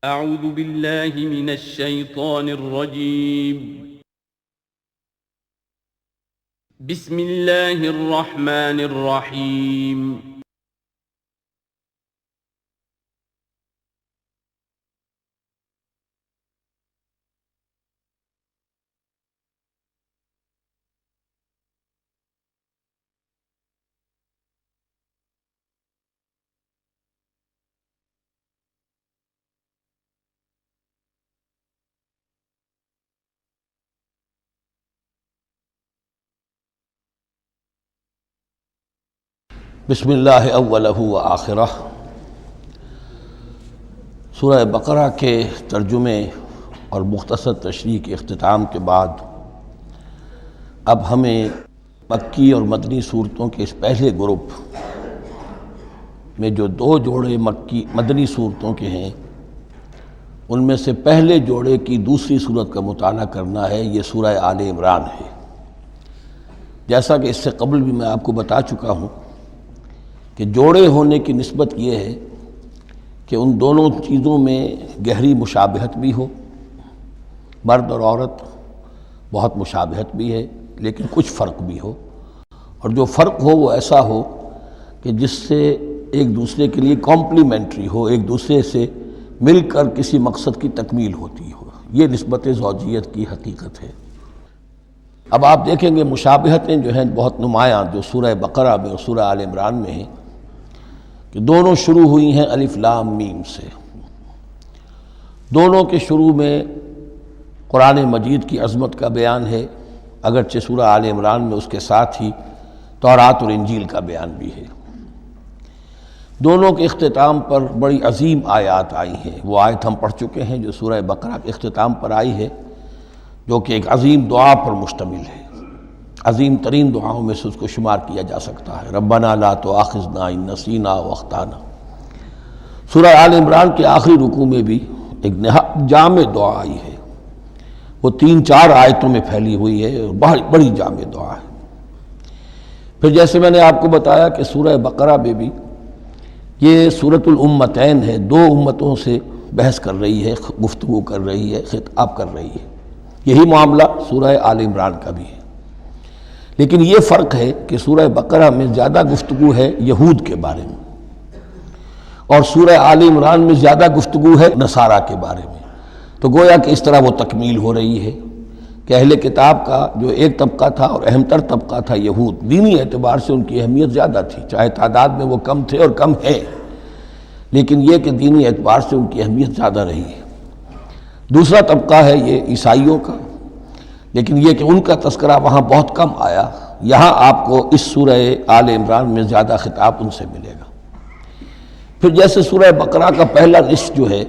اعوذ باللہ من الشیطان الرجیم بسم اللہ الرحمن الرحیم بسم اللہ اولہ و آخرہ۔ سورہ بقرہ کے ترجمے اور مختصر تشریح کے اختتام کے بعد اب ہمیں مکی اور مدنی صورتوں کے اس پہلے گروپ میں جو دو جوڑے مدنی صورتوں کے ہیں ان میں سے پہلے جوڑے کی دوسری صورت کا مطالعہ کرنا ہے۔ یہ سورہ آل عمران ہے۔ جیسا کہ اس سے قبل بھی میں آپ کو بتا چکا ہوں کہ جوڑے ہونے کی نسبت یہ ہے کہ ان دونوں چیزوں میں گہری مشابہت بھی ہو، مرد اور عورت بہت مشابہت بھی ہے لیکن کچھ فرق بھی ہو، اور جو فرق ہو وہ ایسا ہو کہ جس سے ایک دوسرے کے لیے کمپلیمنٹری ہو، ایک دوسرے سے مل کر کسی مقصد کی تکمیل ہوتی ہو۔ یہ نسبت زوجیت کی حقیقت ہے۔ اب آپ دیکھیں گے مشابہتیں جو ہیں بہت نمایاں جو سورہ بقرہ میں اور سورہ آل عمران میں ہیں کہ دونوں شروع ہوئی ہیں الف لام میم سے۔ دونوں کے شروع میں قرآن مجید کی عظمت کا بیان ہے، اگرچہ سورہ آل عمران میں اس کے ساتھ ہی تورات اور انجیل کا بیان بھی ہے۔ دونوں کے اختتام پر بڑی عظیم آیات آئی ہیں۔ وہ آیت ہم پڑھ چکے ہیں جو سورہ بقرہ کے اختتام پر آئی ہے، جو کہ ایک عظیم دعا پر مشتمل ہے۔ عظیم ترین دعاؤں میں سے اس کو شمار کیا جا سکتا ہے، ربنا لا تؤاخذنا ان نسینا او اخطانا۔ سورہ آل عمران کے آخری رکوع میں بھی ایک نہایت جامع دعا آئی ہے، وہ 3-4 آیتوں میں پھیلی ہوئی ہے اور بڑی جامع دعا ہے۔ پھر جیسے میں نے آپ کو بتایا کہ سورہ بقرہ میں بھی یہ سورۃ الامتین ہے، دو امتوں سے بحث کر رہی ہے، گفتگو کر رہی ہے، خطاب کر رہی ہے۔ یہی معاملہ سورہ آل عمران کا بھی ہے، لیکن یہ فرق ہے کہ سورہ بقرہ میں زیادہ گفتگو ہے یہود کے بارے میں، اور سورہ آل عمران میں زیادہ گفتگو ہے نصارہ کے بارے میں۔ تو گویا کہ اس طرح وہ تکمیل ہو رہی ہے کہ اہل کتاب کا جو ایک طبقہ تھا اور اہم تر طبقہ تھا یہود، دینی اعتبار سے ان کی اہمیت زیادہ تھی، چاہے تعداد میں وہ کم تھے اور کم ہیں، لیکن یہ کہ دینی اعتبار سے ان کی اہمیت زیادہ رہی ہے۔ دوسرا طبقہ ہے یہ عیسائیوں کا، لیکن یہ کہ ان کا تذکرہ وہاں بہت کم آیا، یہاں آپ کو اس سورہ آل عمران میں زیادہ خطاب ان سے ملے گا۔ پھر جیسے سورہ بقرہ کا پہلا نصف جو ہے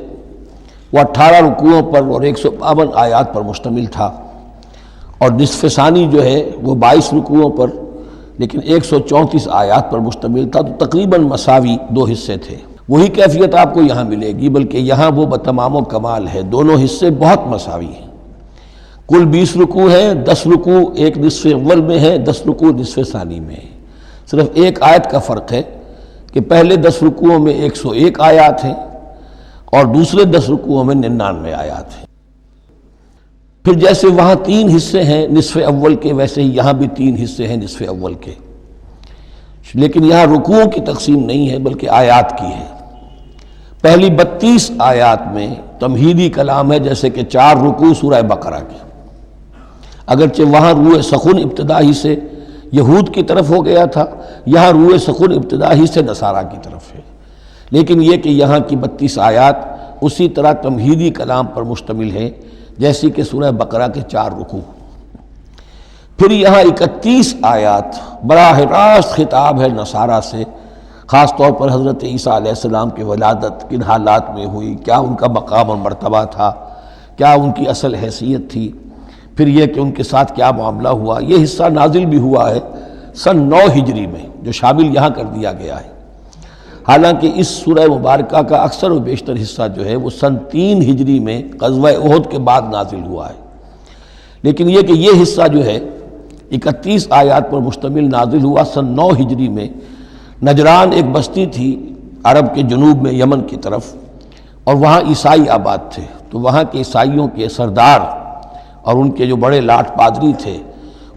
وہ 18 رکوعوں پر اور 152 آیات پر مشتمل تھا، اور نصف ثانی جو ہے وہ 22 رکوعوں پر لیکن 134 آیات پر مشتمل تھا، تو تقریباً مساوی دو حصے تھے۔ وہی کیفیت آپ کو یہاں ملے گی، بلکہ یہاں وہ بتمام و کمال ہے، دونوں حصے بہت مساوی ہیں۔ کل 20 رکوع ہیں، 10 رکوع ایک نصف اول میں ہے، 10 رکوع نصف ثانی میں ہے۔ صرف ایک آیت کا فرق ہے کہ پہلے 10 رکوعوں میں 101 آیات ہیں اور دوسرے 10 رکوعوں میں 99 آیات ہیں۔ پھر جیسے وہاں 3 حصے ہیں نصف اول کے، ویسے ہی یہاں بھی 3 حصے ہیں نصف اول کے، لیکن یہاں رکوعوں کی تقسیم نہیں ہے بلکہ آیات کی ہے۔ پہلی 32 آیات میں تمہیدی کلام ہے، جیسے کہ 4 رکوع سورہ بقرہ کے، اگرچہ وہاں روح سخن ابتدا ہی سے یہود کی طرف ہو گیا تھا، یہاں روح سخن ابتدا ہی سے نصارہ کی طرف ہے، لیکن یہ کہ یہاں کی 32 آیات اسی طرح تمہیدی کلام پر مشتمل ہیں جیسی کہ سورہ بقرہ کے 4 رکوع۔ پھر یہاں 31 آیات براہ راست خطاب ہے نصارہ سے، خاص طور پر حضرت عیسیٰ علیہ السلام کی ولادت کن حالات میں ہوئی، کیا ان کا مقام اور مرتبہ تھا، کیا ان کی اصل حیثیت تھی، پھر یہ کہ ان کے ساتھ کیا معاملہ ہوا۔ یہ حصہ نازل بھی ہوا ہے سن 9 ہجری میں، جو شامل یہاں کر دیا گیا ہے، حالانکہ اس سورہ مبارکہ کا اکثر و بیشتر حصہ جو ہے وہ سن 3 ہجری میں غزوہ احد کے بعد نازل ہوا ہے، لیکن یہ کہ یہ حصہ جو ہے 31 آیات پر مشتمل نازل ہوا سن 9 ہجری میں۔ نجران ایک بستی تھی عرب کے جنوب میں یمن کی طرف، اور وہاں عیسائی آباد تھے، تو وہاں کے عیسائیوں کے سردار اور ان کے جو بڑے لاٹ پادری تھے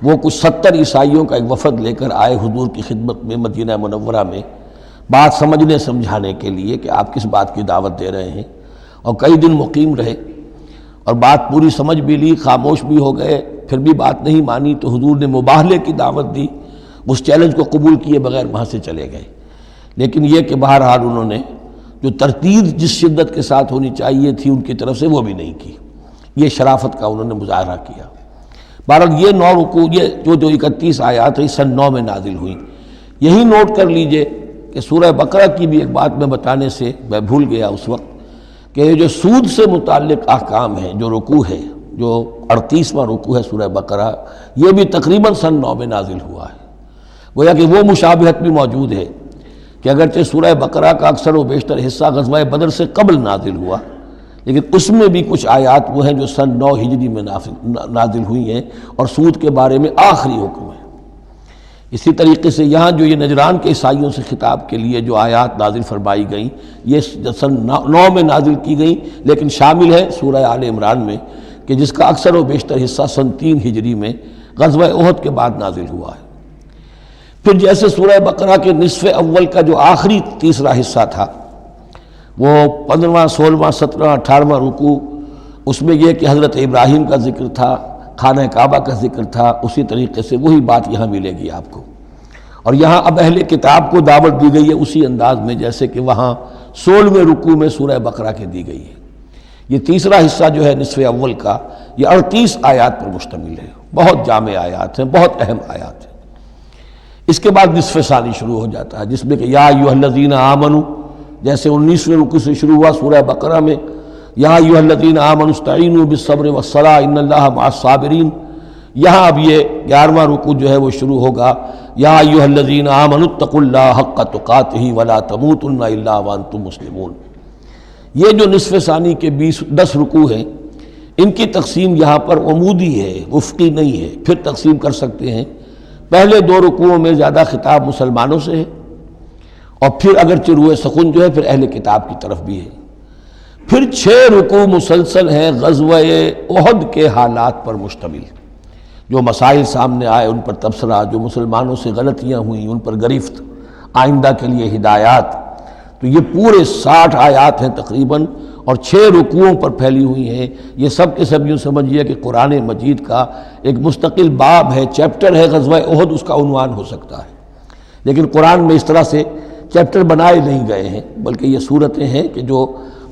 وہ کچھ 70 عیسائیوں کا ایک وفد لے کر آئے حضور کی خدمت میں مدینہ منورہ میں، بات سمجھنے سمجھانے کے لیے کہ آپ کس بات کی دعوت دے رہے ہیں، اور کئی دن مقیم رہے اور بات پوری سمجھ بھی لی، خاموش بھی ہو گئے، پھر بھی بات نہیں مانی تو حضور نے مباہلے کی دعوت دی، اس چیلنج کو قبول کیے بغیر وہاں سے چلے گئے۔ لیکن یہ کہ بہرحال انہوں نے جو ترتیب جس شدت کے ساتھ ہونی چاہیے تھی ان کی طرف سے وہ بھی نہیں کی، یہ شرافت کا انہوں نے مظاہرہ کیا۔ بہرحال یہ 9 رکوع، یہ جو 31 آیات ہیں سن 9 میں نازل ہوئیں۔ یہی نوٹ کر لیجئے کہ سورہ بقرہ کی بھی ایک بات میں بتانے سے میں بھول گیا اس وقت، کہ یہ جو سود سے متعلق احکام ہیں، جو رکوع ہے، جو 38واں رکوع ہے سورہ بقرہ، یہ بھی تقریباً سن 9 میں نازل ہوا ہے۔ گویا کہ وہ مشابہت بھی موجود ہے کہ اگرچہ سورہ بقرہ کا اکثر و بیشتر حصہ غزوہ بدر سے قبل نازل ہوا، لیکن اس میں بھی کچھ آیات وہ ہیں جو سن 9 ہجری میں نازل ہوئی ہیں اور سود کے بارے میں آخری حکم ہے۔ اسی طریقے سے یہاں جو یہ نجران کے عیسائیوں سے خطاب کے لیے جو آیات نازل فرمائی گئیں، یہ سن 9 میں نازل کی گئیں، لیکن شامل ہے سورہ آل عمران میں کہ جس کا اکثر و بیشتر حصہ سن 3 ہجری میں غزوہ احد کے بعد نازل ہوا ہے۔ پھر جیسے سورہ بقرہ کے نصف اول کا جو آخری تیسرا حصہ تھا، وہ 15واں 16واں 17واں 18واں رکوع، اس میں یہ کہ حضرت ابراہیم کا ذکر تھا، خانہ کعبہ کا ذکر تھا، اسی طریقے سے وہی بات یہاں ملے گی آپ کو۔ اور یہاں اب اہل کتاب کو دعوت دی گئی ہے اسی انداز میں جیسے کہ وہاں 16ویں رکوع میں سورہ بقرہ کے دی گئی ہے۔ یہ تیسرا حصہ جو ہے نصف اول کا، یہ 38 آیات پر مشتمل ہے، بہت جامع آیات ہیں، بہت اہم آیات ہیں۔ اس کے بعد نصف ثانی شروع ہو جاتا ہے جس میں کہ یا ایھا الذین آمنوا، جیسے 19ویں رکوع سے شروع ہوا سورہ بقرہ میں یا ایھا الذین آمنوا استعینوا بالصبر والصلاۃ ان اللہ مع الصابرین، یہاں اب یہ 11واں رکوع جو ہے وہ شروع ہوگا یا ایھا الذین آمنوا اتقوا اللہ حق تقاتہ ولا تموتن الا وانتم مسلمون۔ یہ جو نصف ثانی کے 10 رکوع ہیں، ان کی تقسیم یہاں پر عمودی ہے، افقی نہیں ہے۔ پھر تقسیم کر سکتے ہیں، پہلے 2 رکوعوں میں زیادہ خطاب مسلمانوں سے ہے، اور پھر اگرچہ روئے سخن جو ہے پھر اہل کتاب کی طرف بھی ہے۔ پھر 6 رکوع مسلسل ہیں غزوہ احد کے حالات پر مشتمل، جو مسائل سامنے آئے ان پر تبصرہ، جو مسلمانوں سے غلطیاں ہوئیں ان پر گرفت، آئندہ کے لیے ہدایات۔ تو یہ پورے 60 آیات ہیں تقریباً، اور 6 رکوعوں پر پھیلی ہوئی ہیں۔ یہ سب کے سب یوں سمجھیے کہ قرآن مجید کا ایک مستقل باب ہے، چیپٹر ہے غزوہ احد، اس کا عنوان ہو سکتا ہے، لیکن قرآن میں اس طرح سے چیپٹر بنائے نہیں گئے ہیں، بلکہ یہ صورتیں ہیں کہ جو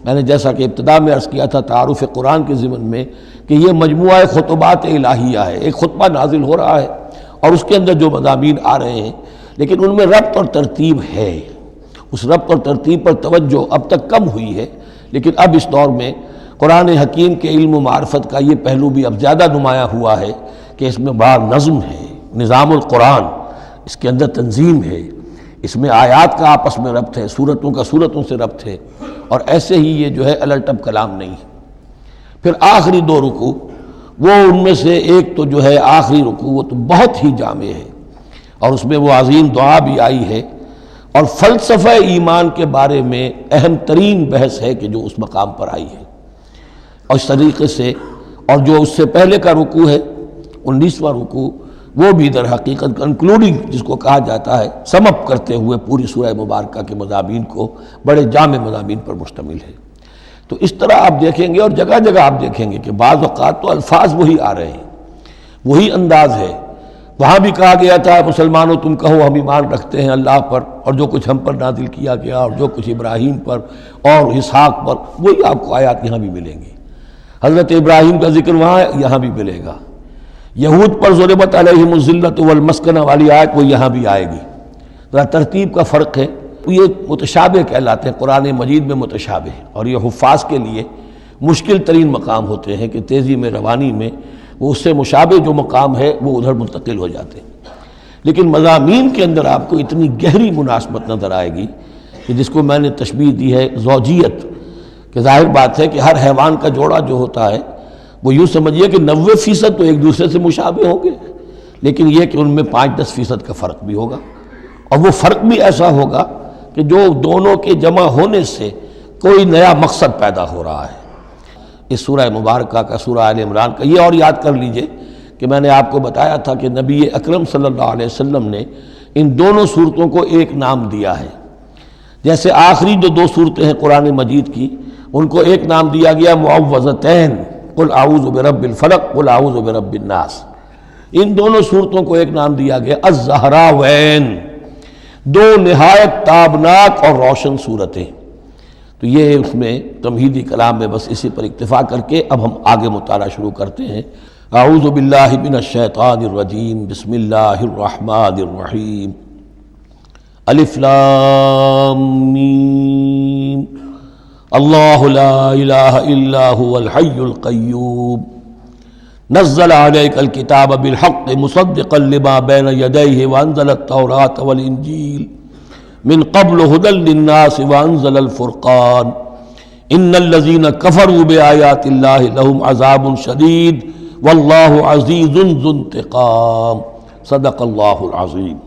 میں نے جیسا کہ ابتدا میں عرض کیا تھا تعارف قرآن کے ضمن میں کہ یہ مجموعہ خطبات الہیہ ہے، ایک خطبہ نازل ہو رہا ہے اور اس کے اندر جو مضامین آ رہے ہیں، لیکن ان میں ربط اور ترتیب ہے۔ اس ربط اور ترتیب پر توجہ اب تک کم ہوئی ہے، لیکن اب اس دور میں قرآن حکیم کے علم و معرفت کا یہ پہلو بھی اب زیادہ نمایاں ہوا ہے کہ اس میں بڑا نظم ہے، نظام القرآن، اس کے اندر تنظیم ہے، اس میں آیات کا آپس میں ربط ہے، سورتوں کا سورتوں سے ربط ہے، اور ایسے ہی یہ جو ہے الٹب کلام نہیں ہے۔ پھر آخری 2 رکوع، وہ ان میں سے ایک تو جو ہے آخری رکوع وہ تو بہت ہی جامع ہے، اور اس میں وہ عظیم دعا بھی آئی ہے، اور فلسفہ ایمان کے بارے میں اہم ترین بحث ہے کہ جو اس مقام پر آئی ہے۔ اور اس طریقے سے، اور جو اس سے پہلے کا رکوع ہے 19واں رکوع، وہ بھی در حقیقت کنکلوڈنگ جس کو کہا جاتا ہے، سم اپ کرتے ہوئے پوری سورہ مبارکہ کے مضامین کو، بڑے جامع مضامین پر مشتمل ہے۔ تو اس طرح آپ دیکھیں گے، اور جگہ جگہ آپ دیکھیں گے کہ بعض اوقات تو الفاظ وہی آ رہے ہیں، وہی انداز ہے۔ وہاں بھی کہا گیا تھا مسلمانوں تم کہو ہم ایمان رکھتے ہیں اللہ پر اور جو کچھ ہم پر نازل کیا گیا اور جو کچھ ابراہیم پر اور اسحاق پر، وہی آپ کو آیات یہاں بھی ملیں گی۔ حضرت ابراہیم کا ذکر وہاں یہاں بھی ملے گا۔ یہود پر ضربت علیہم الذلۃ والمسکنہ والی آیت وہ یہاں بھی آئے گی۔ ذرا ترتیب کا فرق ہے، یہ متشابہ کہلاتے ہیں، قرآن مجید میں متشابہ، اور یہ حفاظ کے لیے مشکل ترین مقام ہوتے ہیں کہ تیزی میں روانی میں وہ اس سے مشابہ جو مقام ہے وہ ادھر منتقل ہو جاتے ہیں۔ لیکن مضامین کے اندر آپ کو اتنی گہری مناسبت نظر آئے گی کہ جس کو میں نے تشبیہ دی ہے زوجیت، کہ ظاہر بات ہے کہ ہر حیوان کا جوڑا جو ہوتا ہے وہ یوں سمجھیے کہ 90% تو ایک دوسرے سے مشابہ ہوں گے، لیکن یہ کہ ان میں 5-10% کا فرق بھی ہوگا، اور وہ فرق بھی ایسا ہوگا کہ جو دونوں کے جمع ہونے سے کوئی نیا مقصد پیدا ہو رہا ہے۔ اس سورہ مبارکہ کا، سورہ آل عمران کا، یہ اور یاد کر لیجئے کہ میں نے آپ کو بتایا تھا کہ نبی اکرم صلی اللہ علیہ وسلم نے ان دونوں صورتوں کو ایک نام دیا ہے۔ جیسے آخری جو دو صورتیں ہیں قرآن مجید کی، ان کو ایک نام دیا گیا معوذتین، قل اعوذ برب الفلق، قل اعوذ برب الناس۔ ان دونوں صورتوں کو ایک نام دیا گیا الزہراوین، دو نہایت تابناک اور روشن صورتیں۔ تو یہ اس میں تمہیدی کلام میں بس اسی پر اکتفا کر کے اب ہم آگے مطالعہ شروع کرتے ہیں۔ اعوذ باللہ من الشیطان الرجیم، بسم اللہ الرحمن الرحیم۔ الف لام میم، اللہ لا الہ الا هو الحی القیوم، نزل علیک الکتاب بالحق مصدقا لما بین یدیہ وانزل التوراۃ والانجیل من قبل هدى للناس وانزل الفرقان ان الذين كفروا بآيات الله لهم عذاب شديد والله عزيز ذو انتقام۔ صدق اللہ العظیم۔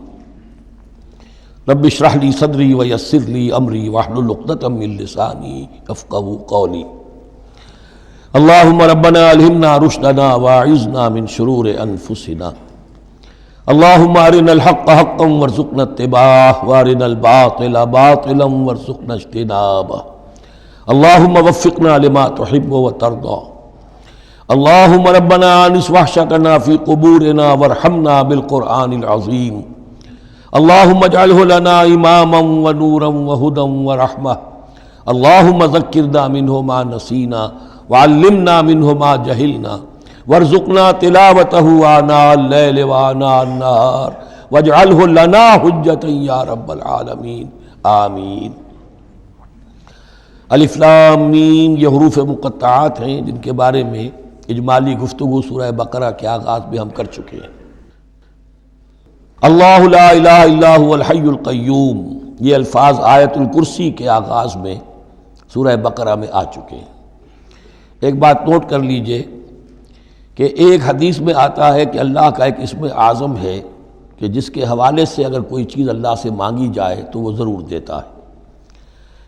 رب اشرح لي صدری ويسر لي امری واحلل عقدۃ من لسانی یفقهوا قولی۔ اللهم ربنا الہمنا رشدنا واعذنا من شرور انفسنا، اللهم ارنا الحق حقا وارزقنا اتباعه وارنا الباطل باطلا وارزقنا اجتنابه، اللهم وفقنا لما تحب وترضى، اللهم ربنا آنس وحشتنا في قبورنا وارحمنا بالقرآن العظيم، اللهم اجعله لنا إماما ونورا وهدى ورحمة، اللهم ذكرنا منه ما نسينا وعلمنا منه ما جهلنا وارزقنا تلاوته آناء الليل وآناء النهار واجعله لنا حجة يا رب العالمين، آمین۔ الف لام میم یہ حروف مقطعات ہیں جن کے بارے میں اجمالی گفتگو سورہ بقرہ کے آغاز میں ہم کر چکے ہیں۔ اللہ لا الہ الا هو الحی القیوم، یہ الفاظ آیت الکرسی کے آغاز میں سورہ بقرہ میں آ چکے ہیں۔ ایک بات نوٹ کر لیجئے کہ ایک حدیث میں آتا ہے کہ اللہ کا ایک اسم اعظم ہے کہ جس کے حوالے سے اگر کوئی چیز اللہ سے مانگی جائے تو وہ ضرور دیتا ہے،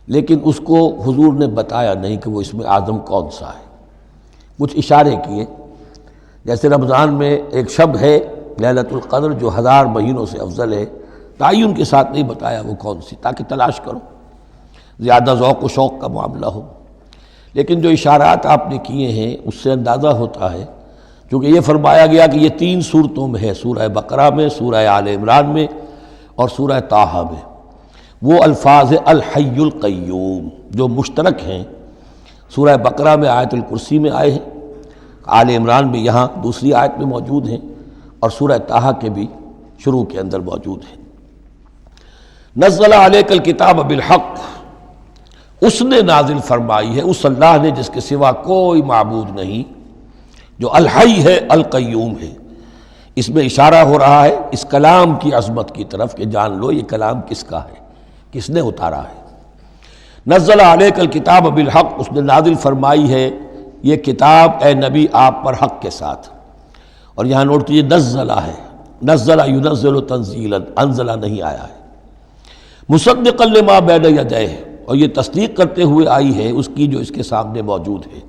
لیکن اس کو حضور نے بتایا نہیں کہ وہ اسم اعظم کون سا ہے۔ کچھ اشارے کیے، جیسے رمضان میں ایک شب ہے لیلۃ القدر جو 1000 مہینوں سے افضل ہے، تعین کے ساتھ نہیں بتایا وہ کون سی، تاکہ تلاش کرو، زیادہ ذوق و شوق کا معاملہ ہو۔ لیکن جو اشارات آپ نے کیے ہیں اس سے اندازہ ہوتا ہے، چونکہ یہ فرمایا گیا کہ یہ 3 صورتوں میں ہے، سورہ بقرہ میں، سورہ آل عمران میں اور سورہ طٰہٰ میں، وہ الفاظ الحی القیوم جو مشترک ہیں، سورہ بقرہ میں آیت الکرسی میں آئے ہیں، آل عمران میں یہاں دوسری آیت میں موجود ہیں، اور سورہ طٰہٰ کے بھی شروع کے اندر موجود ہیں۔ نزل علیک الکتاب بالحق، اس نے نازل فرمائی ہے، اس اللہ نے جس کے سوا کوئی معبود نہیں، جو الحی ہے القیوم ہے۔ اس میں اشارہ ہو رہا ہے اس کلام کی عظمت کی طرف کہ جان لو یہ کلام کس کا ہے، کس نے اتارا ہے۔ نزل علیک الکتاب بالحق، اس نے نازل فرمائی ہے یہ کتاب اے نبی آپ پر حق کے ساتھ، اور یہاں نوٹ کیجیے نزلہ ہے، نزلہ ینزل تنزیلا، انزلہ نہیں آیا ہے۔ مصدقا لما بین یدیہ، اور یہ تصدیق کرتے ہوئے آئی ہے اس کی جو اس کے سامنے موجود ہے،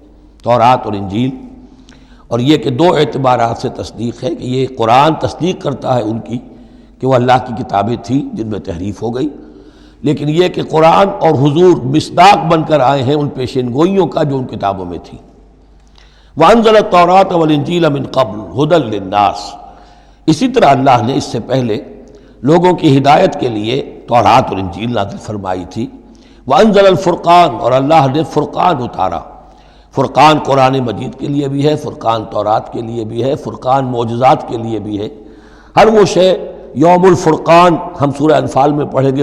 تورات اور انجیل۔ اور یہ کہ 2 اعتبارات سے تصدیق ہے کہ یہ قرآن تصدیق کرتا ہے ان کی کہ وہ اللہ کی کتابیں تھیں جن میں تحریف ہو گئی، لیکن یہ کہ قرآن اور حضور مصداق بن کر آئے ہیں ان پیشین گوئیوں کا جو ان کتابوں میں تھی۔ وَأَنزَلَ التَّوْرَاةَ وَالْإِنجِيلَ مِن قَبْلُ هُدًى لِلنَّاسِ، اسی طرح اللہ نے اس سے پہلے لوگوں کی ہدایت کے لیے تورات اور انجیل نازل فرمائی تھی۔ وَأَنزَلَ الْفُرْقَانَ، اور اللہ نے فرقان اتارا۔ فرقان قرآن مجید کے لیے بھی ہے، فرقان تورات کے لیے بھی ہے، فرقان معجزات کے لیے بھی ہے۔ ہر وہ شے یوم الفرقان ہم سورہ انفال میں پڑھیں گے،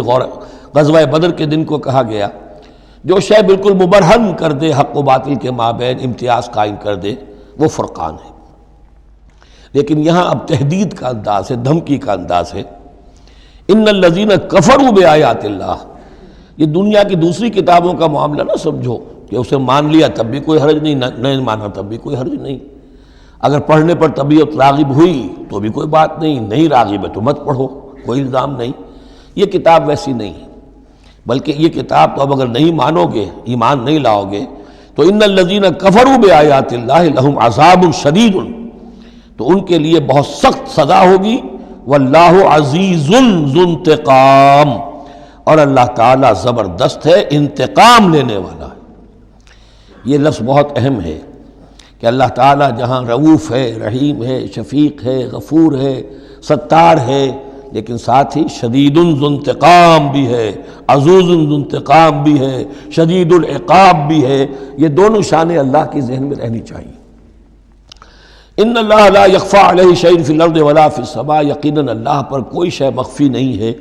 غزوہ بدر کے دن کو کہا گیا، جو شے بالکل مبرہن کر دے، حق و باطل کے مابین امتیاز قائم کر دے، وہ فرقان ہے۔ لیکن یہاں اب تہدید کا انداز ہے، دھمکی کا انداز ہے۔ ان الذین کفروا بآیات اللہ، یہ دنیا کی دوسری کتابوں کا معاملہ نہ سمجھو کہ اسے مان لیا تب بھی کوئی حرج نہیں، نہیں مانا تب بھی کوئی حرج نہیں، اگر پڑھنے پر طبیعت راغب ہوئی تو بھی کوئی بات نہیں، نہیں راغب ہے تو مت پڑھو، کوئی الزام نہیں۔ یہ کتاب ویسی نہیں ہے۔ بلکہ یہ کتاب تو اب اگر نہیں مانو گے، ایمان نہیں لاؤ گے، تو ان الذین کفروا بآیات اللہ لہم عذاب شدید، تو ان کے لیے بہت سخت سزا ہوگی، واللہ عزیز ذو انتقام، اور اللہ تعالیٰ زبردست ہے، انتقام لینے والا ہے۔ یہ لفظ بہت اہم ہے کہ اللہ تعالیٰ جہاں رؤوف ہے، رحیم ہے، شفیق ہے، غفور ہے، ستار ہے، لیکن ساتھ ہی شدید ذو انتقام بھی ہے، عزوز ذو انتقام بھی ہے، شدید العقاب بھی ہے۔ یہ دونوں شانیں اللہ کی ذہن میں رہنی چاہیے۔ ان اللہ لا یخفی علیہ شیء فی الارض ولا فی السماء، یقیناً اللہ پر کوئی شے مخفی نہیں ہے،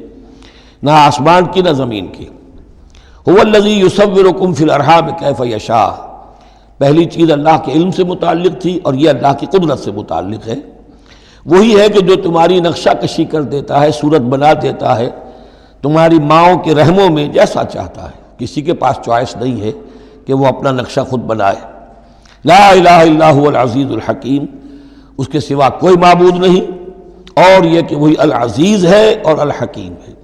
نہ آسمان کی نہ زمین کی۔ هو الذی یصورکم فی الارحام کیف یشاء، پہلی چیز اللہ کے علم سے متعلق تھی، اور یہ اللہ کی قدرت سے متعلق ہے۔ وہی ہے کہ جو تمہاری نقشہ کشی کر دیتا ہے، صورت بنا دیتا ہے تمہاری ماؤں کے رحموں میں جیسا چاہتا ہے۔ کسی کے پاس چوائس نہیں ہے کہ وہ اپنا نقشہ خود بنائے۔ لا الہ الا هو العزیز الحکیم، اس کے سوا کوئی معبود نہیں، اور یہ کہ وہی العزیز ہے اور الحکیم ہے۔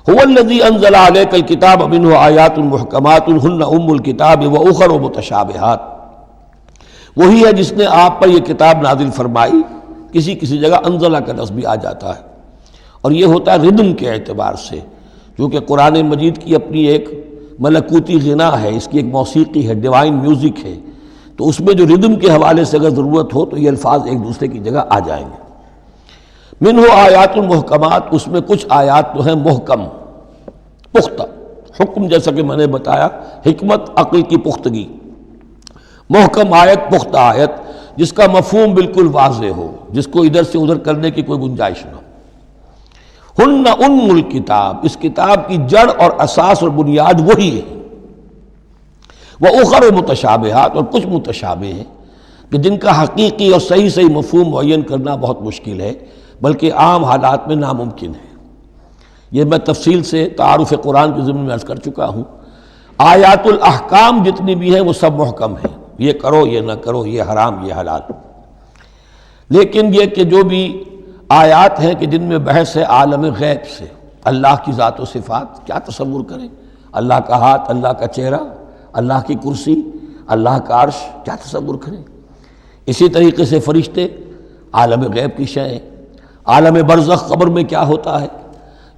هو الذی انزل علیک الکتاب منہ آیات محکمات ہن ام الکتاب واخر متشابہات، وہی ہے جس نے آپ پر یہ کتاب نازل فرمائی۔ کسی کسی جگہ انزلہ کا لفظ بھی آ جاتا ہے، اور یہ ہوتا ہے ردم کے اعتبار سے، کیونکہ قرآن مجید کی اپنی ایک ملکوتی غنا ہے، اس کی ایک موسیقی ہے، ڈیوائن میوزک ہے، تو اس میں جو ردم کے حوالے سے اگر ضرورت ہو تو یہ الفاظ ایک دوسرے کی جگہ آ جائیں گے۔ منہ آیات محکمات، اس میں کچھ آیات تو ہیں محکم، پختہ، حکم جیسا کہ میں نے بتایا، حکمت عقل کی پختگی، محکم آیت، پختہ آیت، جس کا مفہوم بالکل واضح ہو، جس کو ادھر سے ادھر کرنے کی کوئی گنجائش نہ ہو۔ ہن ام الکتاب، اس کتاب کی جڑ اور اساس اور بنیاد وہی ہے۔ وَأُخَرُ متشابہات، اور کچھ متشابہ ہیں کہ جن کا حقیقی اور صحیح مفہوم معین کرنا بہت مشکل ہے، بلکہ عام حالات میں ناممکن ہے۔ یہ میں تفصیل سے تعارف قرآن کے ضمن میں عرض کر چکا ہوں۔ آیات الاحکام جتنی بھی ہیں وہ سب محکم ہیں، یہ کرو یہ نہ کرو، یہ حرام یہ حلال۔ لیکن یہ کہ جو بھی آیات ہیں کہ جن میں بحث ہے عالم غیب سے، اللہ کی ذات و صفات، کیا تصور کریں؟ اللہ کا ہاتھ، اللہ کا چہرہ، اللہ کی کرسی، اللہ کا عرش، کیا تصور کریں؟ اسی طریقے سے فرشتے، عالم غیب کی شیئیں، عالم برزخ قبر میں کیا ہوتا ہے،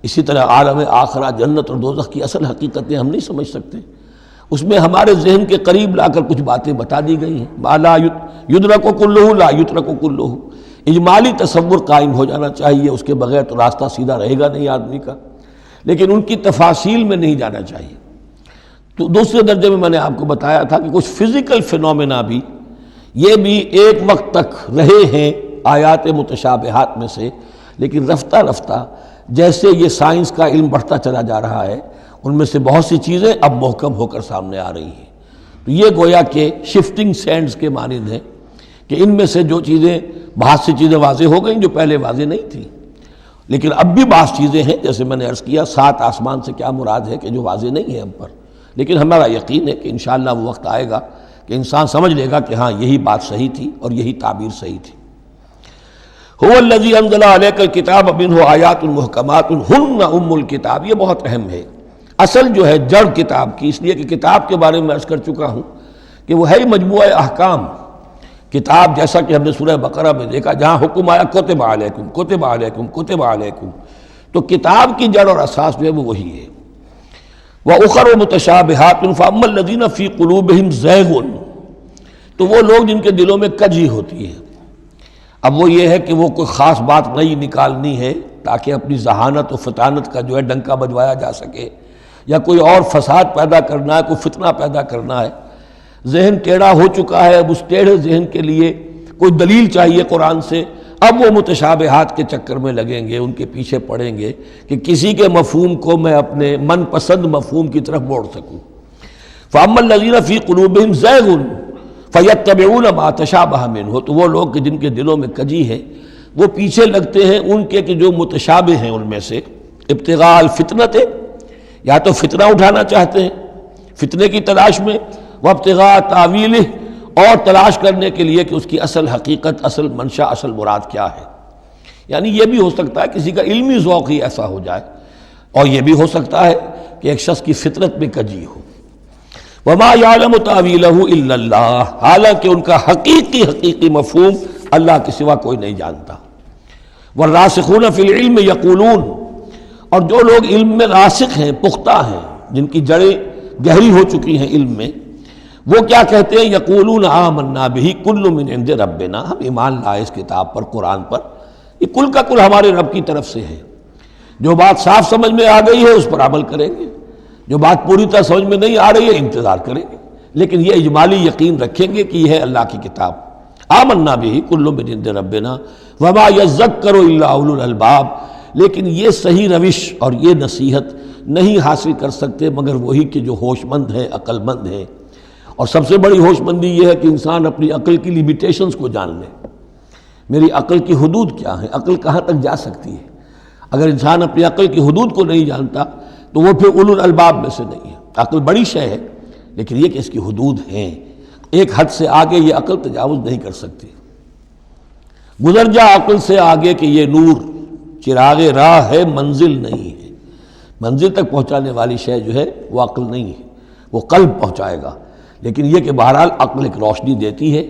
اسی طرح عالم آخرہ جنت اور دوزخ کی اصل حقیقتیں ہم نہیں سمجھ سکتے، اس میں ہمارے ذہن کے قریب لا کر کچھ باتیں بتا دی گئی ہیں۔ ما لا یدرک کلہ لا یترک کلہ، اجمالی تصور قائم ہو جانا چاہیے، اس کے بغیر تو راستہ سیدھا رہے گا نہیں آدمی کا، لیکن ان کی تفاصیل میں نہیں جانا چاہیے۔ تو دوسرے درجے میں نے آپ کو بتایا تھا کہ کچھ فزیکل فینومینا بھی یہ بھی ایک وقت تک رہے ہیں آیات متشابہات میں سے، لیکن رفتہ رفتہ جیسے یہ سائنس کا علم بڑھتا چلا جا رہا ہے، ان میں سے بہت سی چیزیں اب محکم ہو کر سامنے آ رہی ہیں۔ تو یہ گویا کہ شفٹنگ سینڈز کے مانند ہیں کہ ان میں سے جو چیزیں، بہت سی چیزیں واضح ہو گئیں جو پہلے واضح نہیں تھیں، لیکن اب بھی بعض چیزیں ہیں، جیسے میں نے عرض کیا 7 آسمان سے کیا مراد ہے کہ جو واضح نہیں ہے ہم پر، لیکن ہمارا یقین ہے کہ انشاءاللہ وہ وقت آئے گا کہ انسان سمجھ لے گا کہ ہاں یہی بات صحیح تھی اور یہی تعبیر صحیح تھی۔ هو الذی انزل علیک الکتاب منہ آیات محکمات ہن ام الکتاب، یہ بہت اہم ہے، اصل جو ہے جڑ کتاب کی، اس لیے کہ کتاب کے بارے میں عرض کر چکا ہوں کہ وہ ہے مجموعہ احکام۔ کتاب جیسا کہ ہم نے سورہ بقرہ میں دیکھا جہاں حکم آیا کتب علیکم کتب علیکم کتب علیکم، تو کتاب کی جڑ اور اساس جو ہے وہ وہی ہے۔ وَأُخَرُ مُتَشَابِهَاتٌ فَأَمَّا الَّذِينَ فِي قُلُوبِهِمْ زَيْغٌ، تو وہ لوگ جن کے دلوں میں کجی ہوتی ہے، اب وہ یہ ہے کہ وہ کوئی خاص بات نئی نکالنی ہے تاکہ اپنی ذہانت و فطانت کا جو ہے ڈنکا بجوایا جا سکے، یا کوئی اور فساد پیدا کرنا ہے، کوئی فتنہ پیدا کرنا ہے، ذہن ٹیڑھا ہو چکا ہے، اب اس ٹیڑھے ذہن کے لیے کوئی دلیل چاہیے قرآن سے، اب وہ متشابہات کے چکر میں لگیں گے، ان کے پیچھے پڑیں گے کہ کسی کے مفہوم کو میں اپنے من پسند مفہوم کی طرف موڑ سکوں۔ فَأَمَّا الَّذِينَ فِي قُلُوبِهِمْ زَيْغٌ فَيَتَّبِعُونَ مَا تَشَابَهَ مِنْهُ، تو وہ لوگ کہ جن کے دلوں میں کجی ہے وہ پیچھے لگتے ہیں ان کے کہ جو متشابہ ہیں، ان میں سے ابتغاء الفتنۃ، یا تو فتنہ اٹھانا چاہتے ہیں فتنے کی تلاش میں، وابتغاء تاویلہ، اور تلاش کرنے کے لیے کہ اس کی اصل حقیقت، اصل منشا، اصل مراد کیا ہے۔ یعنی یہ بھی ہو سکتا ہے کسی کا علمی ذوق ہی ایسا ہو جائے، اور یہ بھی ہو سکتا ہے کہ ایک شخص کی فطرت میں کجی ہو۔ وما یعلم تاویلہ الا اللہ، حالانکہ ان کا حقیقی مفہوم اللہ کے سوا کوئی نہیں جانتا۔ والراسخون فی العلم یقولون، اور جو لوگ علم میں راسخ ہیں، پختہ ہیں، جن کی جڑیں گہری ہو چکی ہیں علم میں، وہ کیا کہتے ہیں؟ یقولون آمنا بہ کل من عند ربنا، ہم ایمان لائے اس کتاب پر، قرآن پر، یہ کل کا کل ہمارے رب کی طرف سے ہے۔ جو بات صاف سمجھ میں آ گئی ہے اس پر عمل کریں گے، جو بات پوری طرح سمجھ میں نہیں آ رہی ہے انتظار کریں گے، لیکن یہ اجمالی یقین رکھیں گے کہ یہ ہے اللہ کی کتاب۔ آمنا بہ کل من عند ربنا وما یذکر الا اولو الالباب، لیکن یہ صحیح روش اور یہ نصیحت نہیں حاصل کر سکتے مگر وہی کہ جو ہوش مند ہیں، عقل مند ہیں۔ اور سب سے بڑی ہوش مندی یہ ہے کہ انسان اپنی عقل کی لیمیٹیشنز کو جان لے، میری عقل کی حدود کیا ہیں، عقل کہاں تک جا سکتی ہے۔ اگر انسان اپنی عقل کی حدود کو نہیں جانتا تو وہ پھر اولو الالباب میں سے نہیں ہے۔ عقل بڑی شے ہے لیکن یہ کہ اس کی حدود ہیں، ایک حد سے آگے یہ عقل تجاوز نہیں کر سکتی۔ گزر جا عقل سے آگے کہ یہ نور چراغ راہ ہے، منزل نہیں ہے۔ منزل تک پہنچانے والی شے جو ہے وہ عقل نہیں ہے، وہ قلب پہنچائے گا، لیکن یہ کہ بہرحال عقل ایک روشنی دیتی ہے،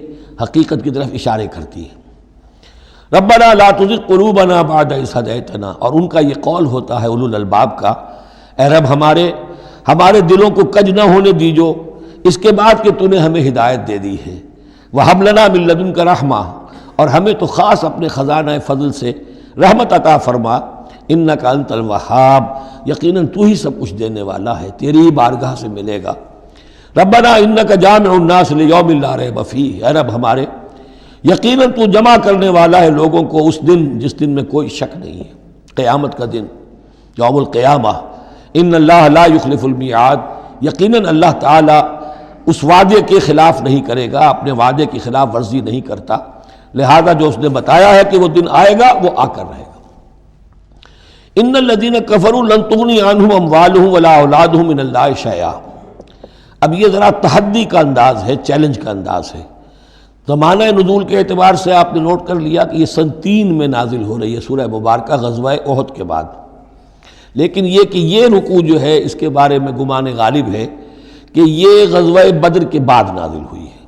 حقیقت کی طرف اشارے کرتی ہے۔ ربنا لا تزغ قلوبنا بعد اذ ہدیتنا، اور ان کا یہ قول ہوتا ہے اولو الالباب کا، اے رب ہمارے دلوں کو کج نہ ہونے دیجو اس کے بعد کہ تو نے ہمیں ہدایت دے دی ہے۔ وہب لنا من لدنک رحمہ، اور ہمیں تو خاص اپنے خزانہ فضل سے رحمت عطا فرما، انک انت الوہاب، یقیناً تو ہی سب کچھ دینے والا ہے، تیری ہی بارگاہ سے ملے گا۔ ربنا انک جامع الناس لیوم لا ریب فیہ، اے رب ہمارے یقیناً تو جمع کرنے والا ہے لوگوں کو اس دن جس دن میں کوئی شک نہیں ہے، قیامت کا دن، یوم القیامہ۔ ان اللہ لا یخلف المیعاد، یقیناً اللہ تعالیٰ اس وعدے کے خلاف نہیں کرے گا، اپنے وعدے کی خلاف ورزی نہیں کرتا، لہذا جو اس نے بتایا ہے کہ وہ دن آئے گا وہ آ کر رہے گا۔ ان الذین کفروا لن تغنی عنہم اموالہم ولا اولادہم من اللہ شیئا، اب یہ ذرا تحدی کا انداز ہے، چیلنج کا انداز ہے۔ زمانہ نزول کے اعتبار سے آپ نے نوٹ کر لیا کہ یہ سن 3 میں نازل ہو رہی ہے سورہ مبارکہ غزوہ احد کے بعد، لیکن یہ کہ یہ رکوع جو ہے اس کے بارے میں گمان غالب ہے کہ یہ غزوہ بدر کے بعد نازل ہوئی ہے۔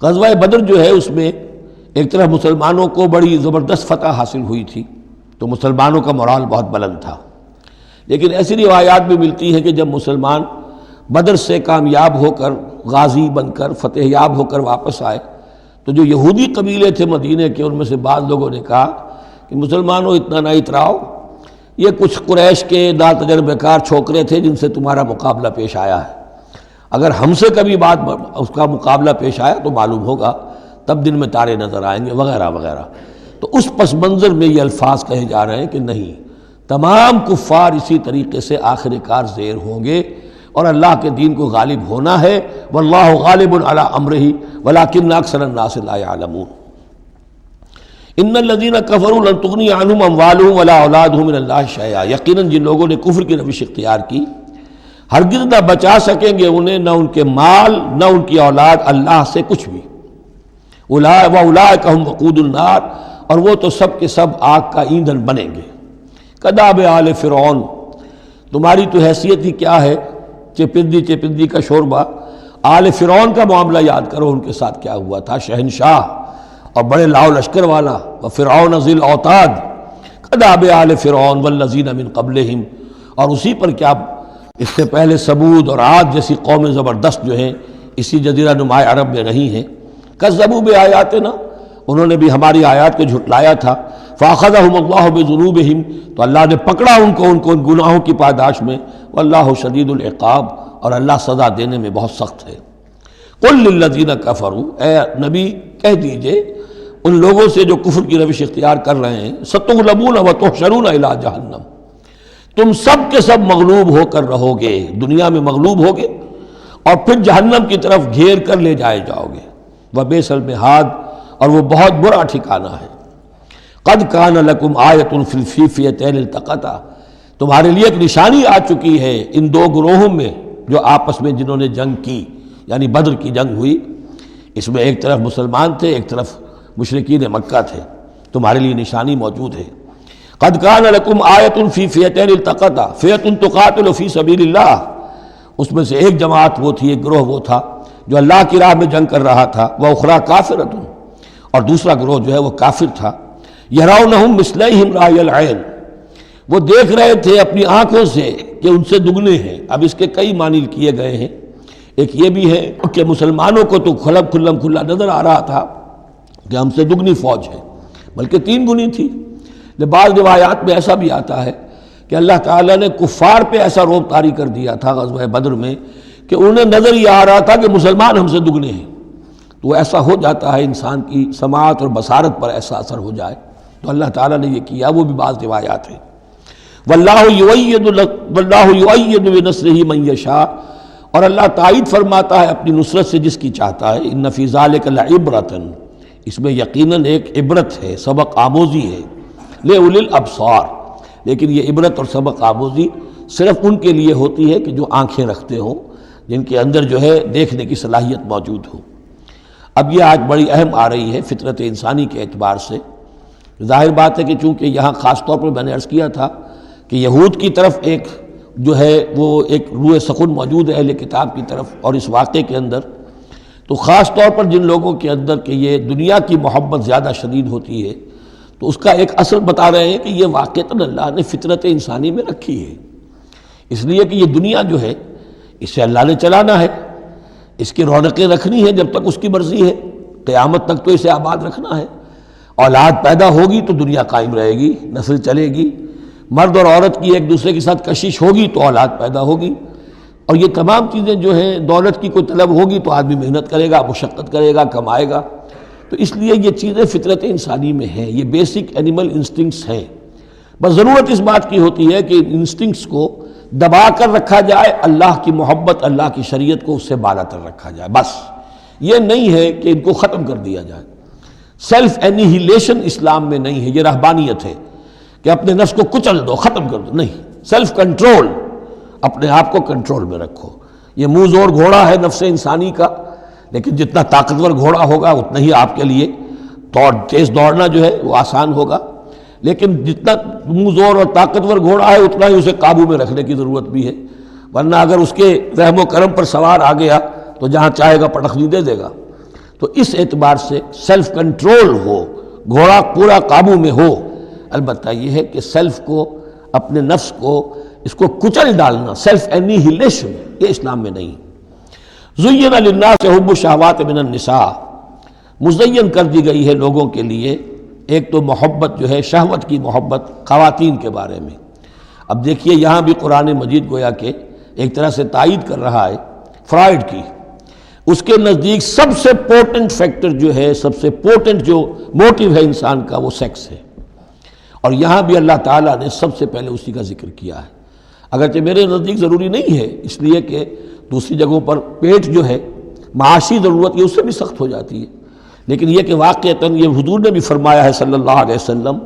غزوہ بدر جو ہے اس میں ایک طرف مسلمانوں کو بڑی زبردست فتح حاصل ہوئی تھی تو مسلمانوں کا مورال بہت بلند تھا، لیکن ایسی روایات بھی ملتی ہیں کہ جب مسلمان بدر سے کامیاب ہو کر، غازی بن کر، فتح یاب ہو کر واپس آئے تو جو یہودی قبیلے تھے مدینے کے، ان میں سے بعض لوگوں نے کہا کہ مسلمانوں اتنا نہ اتراؤ، یہ کچھ قریش کے ناتجربہ کار چھوکرے تھے جن سے تمہارا مقابلہ پیش آیا ہے، اگر ہم سے کبھی اس کا مقابلہ پیش آیا تو معلوم ہوگا، تب دن میں تارے نظر آئیں گے وغیرہ وغیرہ۔ تو اس پس منظر میں یہ الفاظ کہے جا رہے ہیں کہ نہیں، تمام کفار اسی طریقے سے آخر کار زیر ہوں گے اور اللہ کے دین کو غالب ہونا ہے، واللہ غالب علی امرہ ولکن اکثر الناس لا یعلمون۔ ان الذین کفروا لن تغنی عنہم اموالہم ولا اولادہم من اللہ شیئا، یقیناً جن لوگوں نے کفر کی روش اختیار کی ہرگز نہ بچا سکیں گے انہیں، نہ ان کے مال نہ ان کی اولاد اللہ سے کچھ بھی۔ وَأُولَٰئِكَ هُمْ وَقُودُ النَّارِ، اور وہ تو سب کے سب آگ کا ایندھن بنیں گے۔ کداب آل فرعون، تمہاری تو حیثیت ہی کیا ہے، چپندی کا شوربہ۔ آل فرعون کا معاملہ یاد کرو، ان کے ساتھ کیا ہوا تھا، شہنشاہ اور بڑے لاؤ لشکر والا، وفرعون ذی الاوتاد، کداب آل فرعون والذین من قبلہم، اور اسی پر کیا اس سے پہلے ثمود اور عاد جیسی قومیں زبردست جو ہیں اسی جزیرہ نما عرب میں رہی ہیں۔ کذبوا بآیاتنا، انہوں نے بھی ہماری آیات کو جھٹلایا تھا۔ فاخذہم اللہ بذنوبہم، تو اللہ نے پکڑا ان کو ان گناہوں کی پاداش میں۔ واللہ شدید العقاب، اور اللہ سزا دینے میں بہت سخت ہے۔ قل للذین کفروا، اے نبی کہہ دیجئے ان لوگوں سے جو کفر کی روش اختیار کر رہے ہیں، ستغلبون وتحشرون الی جہنم، تم سب کے سب مغلوب ہو کر رہو گے، دنیا میں مغلوب ہوگے اور پھر جہنم کی طرف گھیر کر لے جائے جاؤ گے۔ وبئس المہاد، اور وہ بہت برا ٹھکانہ ہے۔ قد کان لکم آیۃ فی فئتین التقطا، تمہارے لیے ایک نشانی آ چکی ہے ان دو گروہوں میں جو آپس میں جنہوں نے جنگ کی، یعنی بدر کی جنگ ہوئی، اس میں ایک طرف مسلمان تھے، ایک طرف مشرکین مکہ تھے، تمہارے لیے نشانی موجود ہے۔ قد کان لکم آیۃ فی فئتین التقطا فئۃ تقاتل فی سبیل اللہ، اس میں سے ایک جماعت وہ تھی، ایک گروہ وہ تھا جو اللہ کی راہ میں جنگ کر رہا تھا، واخری کافرۃ، اور دوسرا گروہ جو ہے وہ کافر تھا، یرونہم مثلیہم رأی العین، وہ دیکھ رہے تھے اپنی آنکھوں سے کہ ان سے دگنے ہیں۔ اب اس کے کئی معنی کیے گئے ہیں، ایک یہ بھی ہے کہ مسلمانوں کو تو کھلا نظر آ رہا تھا کہ ہم سے دگنی فوج ہے، بلکہ 3 گنی تھی۔ بعض روایات میں ایسا بھی آتا ہے کہ اللہ تعالیٰ نے کفار پہ ایسا رعب طاری کر دیا تھا غزوہ بدر میں کہ انہیں نظر یہ آ رہا تھا کہ مسلمان ہم سے دگنے ہیں۔ تو ایسا ہو جاتا ہے، انسان کی سماعت اور بصارت پر ایسا اثر ہو جائے، تو اللہ تعالیٰ نے یہ کیا، وہ بھی بعض روایات ہیں۔ واللہ یؤید بنصرہ من یشاء، اور اللہ تائید فرماتا ہے اپنی نصرت سے جس کی چاہتا ہے۔ ان فی ذلک لعبرۃ، اس میں یقیناً ایک عبرت ہے، سبق آموزی ہے، لأولی الابصار، لیکن یہ عبرت اور سبق آموزی صرف ان کے لیے ہوتی ہے کہ جو آنکھیں رکھتے ہوں، جن کے اندر جو ہے دیکھنے کی صلاحیت موجود ہو۔ اب یہ آج بڑی اہم آ رہی ہے فطرت انسانی کے اعتبار سے۔ ظاہر بات ہے کہ چونکہ یہاں خاص طور پر میں نے عرض کیا تھا کہ یہود کی طرف ایک جو ہے وہ ایک روح سخن موجود ہے اہل کتاب کی طرف، اور اس واقعے کے اندر تو خاص طور پر جن لوگوں کے اندر کہ یہ دنیا کی محبت زیادہ شدید ہوتی ہے، تو اس کا ایک اثر بتا رہے ہیں کہ یہ واقعتاً اللہ نے فطرت انسانی میں رکھی ہے، اس لیے کہ یہ دنیا جو ہے اسے اللہ نے چلانا ہے، اس کی رونقیں رکھنی ہے جب تک اس کی مرضی ہے، قیامت تک تو اسے آباد رکھنا ہے۔ اولاد پیدا ہوگی تو دنیا قائم رہے گی، نسل چلے گی، مرد اور عورت کی ایک دوسرے کے ساتھ کشش ہوگی تو اولاد پیدا ہوگی، اور یہ تمام چیزیں جو ہیں، دولت کی کوئی طلب ہوگی تو آدمی محنت کرے گا، مشقت کرے گا، کمائے گا۔ تو اس لیے یہ چیزیں فطرت انسانی میں ہیں، یہ بیسک اینیمل انسٹنکٹس ہیں۔ بس ضرورت اس بات کی ہوتی ہے کہ انسٹنکٹس کو دبا کر رکھا جائے، اللہ کی محبت، اللہ کی شریعت کو اس سے بالا تر رکھا جائے، بس یہ نہیں ہے کہ ان کو ختم کر دیا جائے۔ سیلف اینیہیلیشن اسلام میں نہیں ہے، یہ رہبانیت ہے کہ اپنے نفس کو کچل دو، ختم کر دو، نہیں، سیلف کنٹرول، اپنے آپ کو کنٹرول میں رکھو۔ یہ منہ زور گھوڑا ہے نفس انسانی کا، لیکن جتنا طاقتور گھوڑا ہوگا اتنا ہی آپ کے لیے تیز دوڑنا جو ہے وہ آسان ہوگا، لیکن جتنا منہ زور اور طاقتور گھوڑا ہے اتنا ہی اسے قابو میں رکھنے کی ضرورت بھی ہے، ورنہ اگر اس کے رحم و کرم پر سوار آ گیا تو جہاں چاہے گا پٹخنی دے دے گا۔ تو اس اعتبار سے سیلف کنٹرول ہو، گھوڑا پورا قابو میں ہو۔ البتہ یہ ہے کہ سیلف کو، اپنے نفس کو، اس کو کچل ڈالنا، سیلف اینیہیلیشن، یہ اسلام میں نہیں۔ زین للناس حب الشہوات من النساء، مزین کر دی گئی ہے لوگوں کے لیے ایک تو محبت جو ہے، شہوت کی محبت خواتین کے بارے میں۔ اب دیکھیے یہاں بھی قرآن مجید گویا کہ ایک طرح سے تائید کر رہا ہے فرائڈ کی۔ اس کے نزدیک سب سے پورٹنٹ فیکٹر جو ہے، سب سے پورٹنٹ جو موٹیو ہے انسان کا، وہ سیکس ہے، اور یہاں بھی اللہ تعالیٰ نے سب سے پہلے اسی کا ذکر کیا ہے۔ اگرچہ میرے نزدیک ضروری نہیں ہے، اس لیے کہ دوسری جگہوں پر پیٹ جو ہے، معاشی ضرورت یہ اس سے بھی سخت ہو جاتی ہے، لیکن یہ کہ واقعتاً یہ حضور نے بھی فرمایا ہے صلی اللہ علیہ وسلم،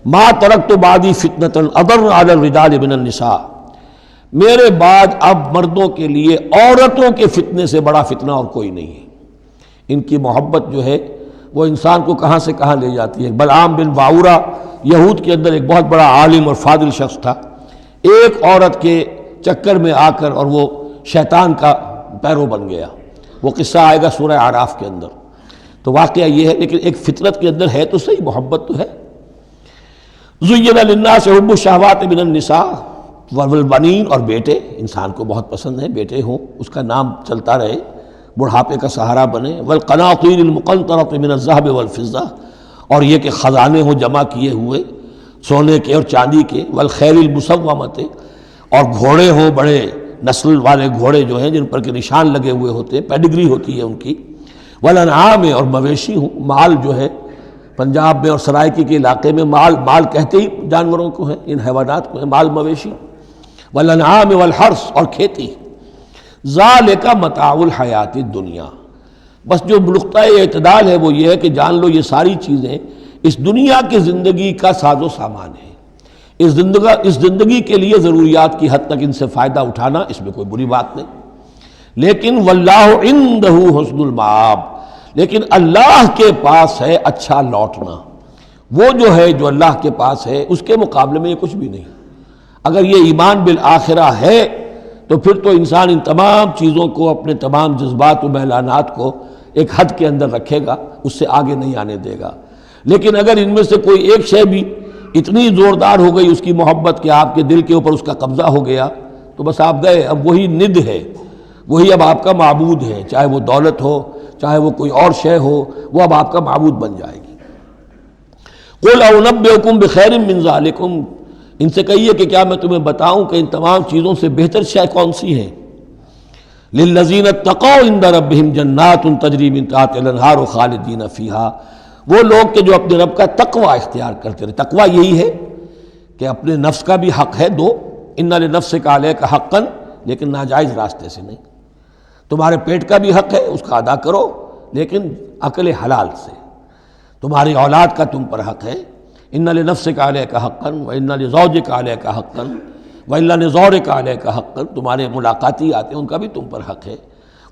ما ترکت بعدی فتنۃ اضر علی الرجال من النساء، میرے بعد اب مردوں کے لیے عورتوں کے فتنے سے بڑا فتنہ اور کوئی نہیں ہے۔ ان کی محبت جو ہے وہ انسان کو کہاں سے کہاں لے جاتی ہے۔ بلعام بن باورہ یہود کے اندر ایک بہت بڑا عالم اور فاضل شخص تھا، ایک عورت کے چکر میں آ کر اور وہ شیطان کا پیرو بن گیا۔ وہ قصہ آئے گا سورہ اعراف کے اندر۔ تو واقعہ یہ ہے، لیکن ایک فطرت کے اندر ہے تو صحیح، محبت تو ہے۔ زین للناس حب الشہوات من النساء والبنین، اور بیٹے انسان کو بہت پسند ہے، بیٹے ہوں، اس کا نام چلتا رہے، بڑھاپے کا سہارا بنے۔ والقناطیر المقنطرۃ من الذهب والفضہ، اور یہ کہ خزانے ہوں جمع کیے ہوئے سونے کے اور چاندی کے۔ والخیل المسومۃ، اور گھوڑے ہوں، بڑے نسل والے گھوڑے جو ہیں جن پر کے نشان لگے ہوئے ہوتے ہیں، پیڈگری ہوتی ہے ان کی۔ والانعام، اور مویشی ہوں، مال جو ہے پنجاب میں اور سرائکی کے علاقے میں مال کہتے ہی جانوروں کو ہیں، ان حیوانات کو ہیں مال مویشی۔ والانعام والحرث، اور کھیتی۔ ذالک متاع الحیات الدنیا، بس جو نقطہ اعتدال ہے وہ یہ ہے کہ جان لو یہ ساری چیزیں اس دنیا کی زندگی کا ساز و سامان ہے۔ اس زندگی کے لیے ضروریات کی حد تک ان سے فائدہ اٹھانا، اس میں کوئی بری بات نہیں، لیکن واللہ عندہ حسن المآب، لیکن اللہ کے پاس ہے اچھا لوٹنا۔ وہ جو ہے جو اللہ کے پاس ہے اس کے مقابلے میں یہ کچھ بھی نہیں۔ اگر یہ ایمان بالآخرہ ہے تو پھر تو انسان ان تمام چیزوں کو، اپنے تمام جذبات و میلانات کو ایک حد کے اندر رکھے گا، اس سے آگے نہیں آنے دے گا۔ لیکن اگر ان میں سے کوئی ایک شے بھی اتنی زوردار ہو گئی اس کی محبت کہ آپ کے دل کے اوپر اس کا قبضہ ہو گیا تو بس آپ گئے، اب وہی ند ہے، وہی اب آپ کا معبود ہے، چاہے وہ دولت ہو، چاہے وہ کوئی اور شے ہو، وہ اب آپ کا معبود بن جائے گی۔ قُلْ أَنَبِّئُكُمْ بِخَيْرٍ مِّن ذَلِكُمْ، ان سے کہیے کہ کیا میں تمہیں بتاؤں کہ ان تمام چیزوں سے بہتر شے کون سی ہیں؟ لِلَّذِينَ اتَّقَوْا عِندَ رَبِّهِمْ جَنَّاتٌ تَجْرِی مِن تَحْتِهَا الْأَنْہَارُ خَالِدِینَ فِیہَا، وہ لوگ کہ جو اپنے رب کا تقوی اختیار کرتے رہے۔ تقوی یہی ہے کہ اپنے نفس کا بھی حق ہے دو، ان لنفسک علیک حقا، لیکن ناجائز راستے سے نہیں۔ تمہارے پیٹ کا بھی حق ہے، اس کا ادا کرو، لیکن عقل حلال سے۔ تمہاری اولاد کا تم پر حق ہے، ان لنفسک علیک حقا وان لزوجک علیک حقا وان لزورک علیک حقا، تمہارے ملاقاتی آتے ہیں ان کا بھی تم پر حق ہے،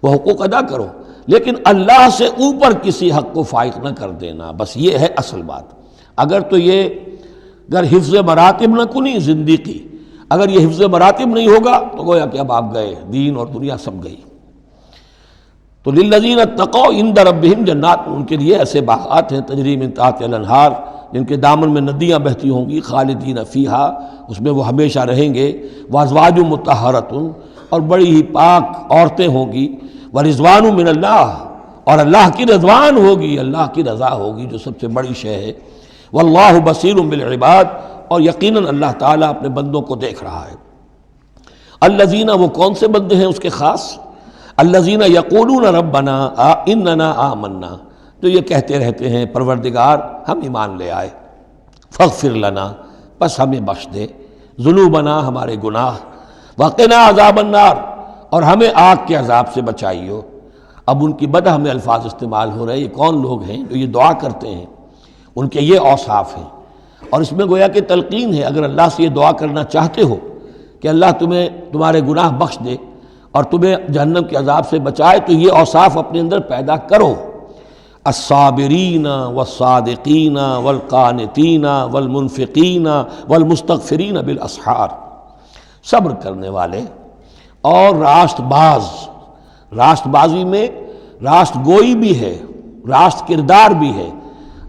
وہ حقوق ادا کرو، لیکن اللہ سے اوپر کسی حق کو فائق نہ کر دینا، بس یہ ہے اصل بات۔ اگر تو یہ اگر حفظ مراتب نہ کنی زندگی، اگر یہ حفظ مراتب نہیں ہوگا تو گویا کہ اب آپ گئے، دین اور دنیا سب گئی۔ تو للذین اتقوا عند ربہم جنات، ان کے لیے ایسے باغات ہیں تجری من تحتہا الانہار، جن کے دامن میں ندیاں بہتی ہوں گی، خالدین فیہا، اس میں وہ ہمیشہ رہیں گے، وازواج مطہرۃ، اور بڑی ہی پاک عورتیں ہوں گی، ورضوان من اللہ، اور اللہ کی رضوان ہوگی، اللہ کی رضا ہوگی جو سب سے بڑی شے ہے، واللہ بصیر بالعباد، اور یقیناً اللہ تعالیٰ اپنے بندوں کو دیکھ رہا ہے۔ الذین، وہ کون سے بندے ہیں اس کے خاص؟ الذین یقولون ربنا اننا آمنا، جو یہ کہتے رہتے ہیں پروردگار ہم ایمان لے آئے، فاغفر لنا، بس ہمیں بخش دے، ذنوبنا، ہمارے گناہ، وقنا عذاب النار، اور ہمیں آگ کے عذاب سے بچائیو۔ اب ان کی بدہ میں الفاظ استعمال ہو رہے ہیں، یہ کون لوگ ہیں جو یہ دعا کرتے ہیں؟ ان کے یہ اوصاف ہیں، اور اس میں گویا کہ تلقین ہے، اگر اللہ سے یہ دعا کرنا چاہتے ہو کہ اللہ تمہیں تمہارے گناہ بخش دے اور تمہیں جہنم کے عذاب سے بچائے، تو یہ اوصاف اپنے اندر پیدا کرو۔ الصابرین والصادقین والقانتین والمنفقین والمستغفرین بالاسحار، صبر کرنے والے اور راست باز۔ راست بازی میں راست گوئی بھی ہے، راست کردار بھی ہے،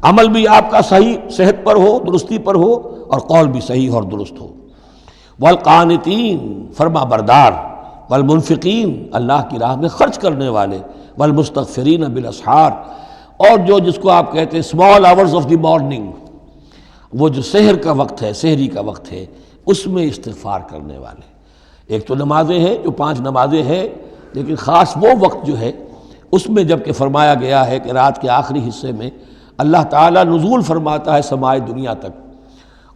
عمل بھی آپ کا صحیح صحت پر ہو، درستی پر ہو، اور قول بھی صحیح اور درست ہو۔ والقانتین، فرما بردار، والمنفقین، اللہ کی راہ میں خرچ کرنے والے، والمستغفرین بالاسحار، اور جو جس کو آپ کہتے ہیں small hours of the morning, وہ جو سحر کا وقت ہے، سحری کا وقت ہے، اس میں استغفار کرنے والے۔ ایک تو نمازیں ہیں جو 5 نمازیں ہیں، لیکن خاص وہ وقت جو ہے اس میں جب کہ فرمایا گیا ہے کہ رات کے آخری حصے میں اللہ تعالیٰ نزول فرماتا ہے سمائے دنیا تک،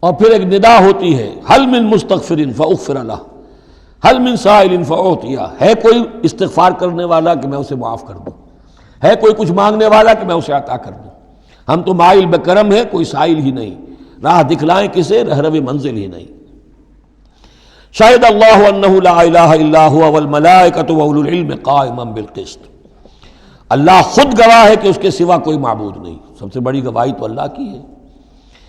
اور پھر ایک ندا ہوتی ہے، حل من مستغفر فاغفر لہ، حل من سائل فاعطیہ، ہے کوئی استغفار کرنے والا کہ میں اسے معاف کر دوں، ہے کوئی کچھ مانگنے والا کہ میں اسے عطا کر دوں۔ ہم تو مائل بکرم ہے، کوئی سائل ہی نہیں، راہ دکھلائیں کسے، رہرو منزل ہی نہیں۔ شاہد اللہ انہ لا الہ الا هو والملائکۃ واولو العلم قائما بالقسط، اللہ خود گواہ ہے کہ اس کے سوا کوئی معبود نہیں، سب سے بڑی گواہی تو اللہ کی ہے،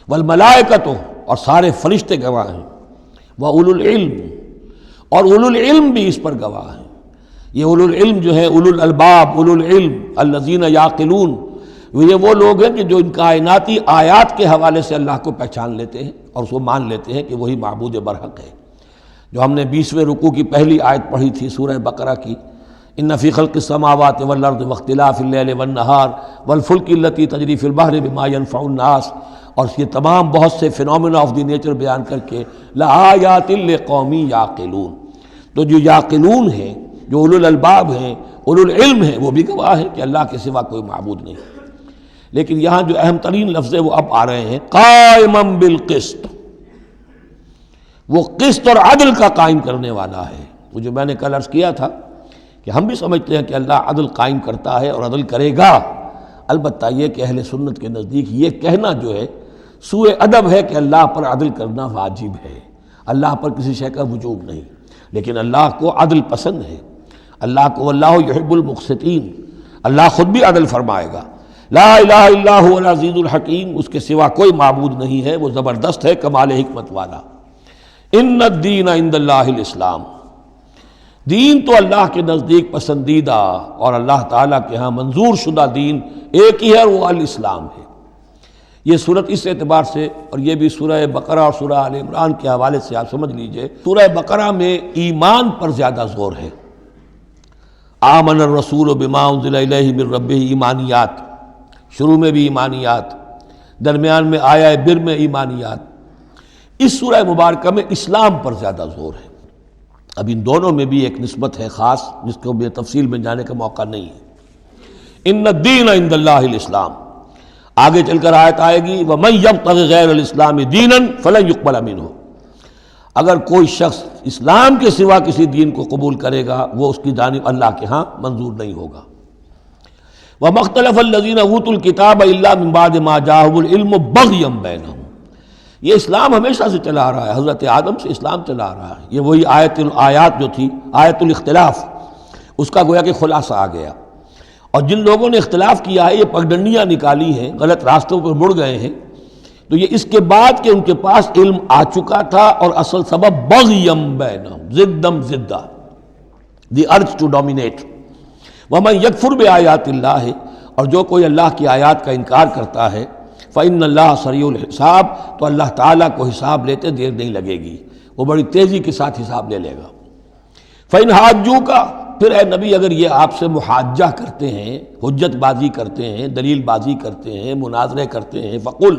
والملائکۃ، اور سارے فرشتے گواہ ہیں، واولو العلم، اور اولو العلم بھی اس پر گواہ ہیں۔ یہ اولو العلم جو ہے، اولو الالباب، اولو العلم الذین یعقلون، یہ وہ لوگ ہیں کہ جو ان کائناتی آیات کے حوالے سے اللہ کو پہچان لیتے ہیں اور اس کو مان لیتے ہیں کہ وہی معبود برحق ہے۔ جو ہم نے 20ویں رکوع کی پہلی آیت پڑھی تھی سورہ بقرہ کی، ان فی خلق السماوات والارض واختلاف اللیل والنہار والفلک التی تجری فی البحر بما ینفع الناس، اور یہ تمام بہت سے فینومینا آف دی نیچر بیان کر کے لآیات لقوم یعقلون، تو جو یعقلون ہیں، جو اولو الالباب ہیں، اولو العلم ہیں، وہ بھی گواہ ہیں کہ اللہ کے سوا کوئی معبود نہیں۔ لیکن یہاں جو اہم ترین لفظ ہے وہ اب آ رہے ہیں، قائما بالقسط، وہ قسط اور عدل کا قائم کرنے والا ہے۔ وہ جو میں نے کل عرض کیا تھا کہ ہم بھی سمجھتے ہیں کہ اللہ عدل قائم کرتا ہے اور عدل کرے گا، البتہ یہ کہ اہل سنت کے نزدیک یہ کہنا جو ہے سوء ادب ہے کہ اللہ پر عدل کرنا واجب ہے، اللہ پر کسی شے کا وجوب نہیں، لیکن اللہ کو عدل پسند ہے، اللہ کو واللہ یحب المقسطین، اللہ خود بھی عدل فرمائے گا، لا الہ الا هو العزیز الحکیم، اس کے سوا کوئی معبود نہیں ہے، وہ زبردست ہے، کمال حکمت والا۔ ان الدین عند اللہ الاسلام، دین تو اللہ کے نزدیک پسندیدہ اور اللہ تعالیٰ کے ہاں منظور شدہ دین ایک ہی ہے، وہ الاسلام ہے۔ یہ صورت اس اعتبار سے، اور یہ بھی سورہ بقرہ اور سورہ آل عمران کے حوالے سے آپ سمجھ لیجئے، سورہ بقرہ میں ایمان پر زیادہ زور ہے۔ آمن الرسول بما انزل الیہ من ربہ، ایمانیات، شروع میں بھی ایمانیات، درمیان میں آیا بر میں ایمانیات۔ اس سورہ مبارکہ میں اسلام پر زیادہ زور ہے۔ اب ان دونوں میں بھی ایک نسبت ہے خاص، جس کو بے تفصیل میں جانے کا موقع نہیں ہے۔ ان الدین عند اللہ الاسلام، آگے چل کر آیت آئے گی وَمَن يَبْتَغِ غَيْرَ الْإِسْلَامِ دِينًا فَلَن يُقْبَلَ مِنْهُ، اگر کوئی شخص اسلام کے سوا کسی دین کو قبول کرے گا وہ اس کی جانب اللہ کے ہاں منظور نہیں ہوگا۔ وَمَا اخْتَلَفَ الَّذِينَ أُوتُوا الْكِتَابَ إِلَّا مِن بَعْدِ مَا جَاءَهُمُ الْعِلْمُ بَغْيًا بَيْنَهُمْ، یہ اسلام ہمیشہ سے چلا آ رہا ہے، حضرت آدم سے اسلام چلا آ رہا ہے۔ یہ وہی آیات جو تھی، آیت الاختلاف، اس کا گویا کہ خلاصہ آ گیا۔ اور جن لوگوں نے اختلاف کیا ہے، یہ پگڈنڈیاں نکالی ہیں، غلط راستوں پر مڑ گئے ہیں، تو یہ اس کے بعد کہ ان کے پاس علم آ چکا تھا، اور اصل سبب بغیم بینہم، ضدم ضدہ، دی ارج ٹو ڈومینیٹ۔ ومن یکفر بآیات اللہ، اور جو کوئی اللہ کی آیات کا انکار کرتا ہے، فإن اللہ سریع الحساب، تو اللہ تعالیٰ کو حساب لیتے دیر نہیں لگے گی، وہ بڑی تیزی کے ساتھ حساب لے لے گا۔ فإن حاجوک، پھر اے نبی اگر یہ آپ سے محاجہ کرتے ہیں، حجت بازی کرتے ہیں، دلیل بازی کرتے ہیں، مناظرے کرتے ہیں، فقل،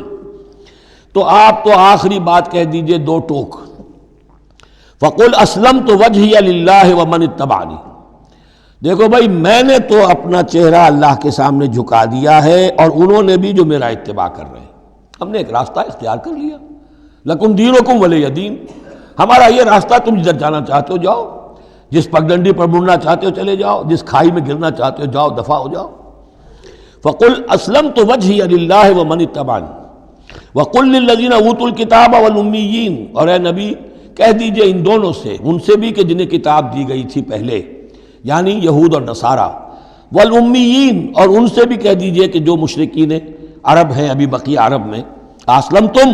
تو آپ تو آخری بات کہہ دیجئے دو ٹوک، فقل اسلمت وجہی للہ ومن اتبعنی، دیکھو بھائی میں نے تو اپنا چہرہ اللہ کے سامنے جھکا دیا ہے، اور انہوں نے بھی جو میرا اتباع کر رہے ہیں، ہم نے ایک راستہ اختیار کر لیا، لکم دینکم ولی دین، ہمارا یہ راستہ، تم جدھر جانا چاہتے ہو جاؤ، جس پگڈنڈی پر مڑنا چاہتے ہو چلے جاؤ، جس کھائی میں گرنا چاہتے ہو جاؤ، دفع ہو جاؤ۔ فقل اسلمت وجہی للہ ومن اتبعنی وقل للذین اوتوا الکتاب والامیین، اور اے نبی کہہ دیجئے ان دونوں سے، ان سے بھی کہ جنہیں کتاب دی گئی تھی پہلے، یعنی یہود اور نصارہ، والامیین، اور ان سے بھی کہہ دیجئے کہ جو مشرکین عرب ہیں ابھی بقیہ عرب میں، اسلمتم،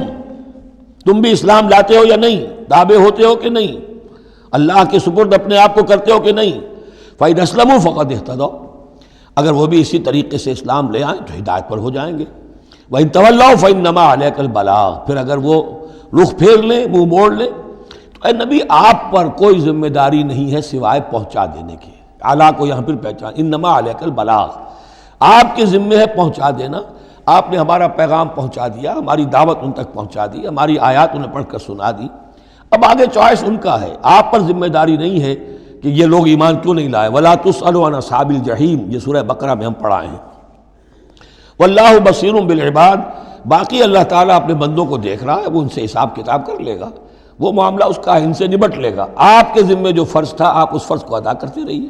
تم بھی اسلام لاتے ہو یا نہیں، تابع ہوتے ہو کہ نہیں، اللہ کے سپرد اپنے آپ کو کرتے ہو کہ نہیں۔ فَإِنْ أَسْلَمُوا فَقَدِ اهْتَدَوْا، اگر وہ بھی اسی طریقے سے اسلام لے آئیں تو ہدایت پر ہو جائیں گے۔ وَإِنْ تَوَلَّوْا فَإِنَّمَا عَلَيْكَ الْبَلَاغُ، پھر اگر وہ رخ پھیر لیں، منہ موڑ لیں، تو اے نبی آپ پر کوئی ذمہ داری نہیں ہے سوائے پہنچا دینے کی۔ اعلیٰ کو یہاں پھر پہچان، انما علیک البلاغ، آپ کے ذمہ ہے پہنچا دینا، آپ نے ہمارا پیغام پہنچا دیا، ہماری دعوت ان تک پہنچا دی، ہماری آیات انہیں پڑھ کر سنا دی، اب آگے چوائس ان کا ہے، آپ پر ذمہ داری نہیں ہے کہ یہ لوگ ایمان کیوں نہیں لائے۔ وَلَا تُسْأَلُوا عَنْ أَصْحَابِ الْجَحِيمِ، یہ سورہ بقرہ میں ہم پڑھائے ہیں۔ وَاللَّهُ بَصِيرٌ بِالْعِبَادِ، باقی اللہ تعالیٰ اپنے بندوں کو دیکھ رہا ہے، وہ ان سے حساب کتاب کر لے گا، وہ معاملہ اس کا ان سے نبٹ لے گا، آپ کے ذمہ جو فرض تھا آپ اس فرض کو ادا کرتے رہیے۔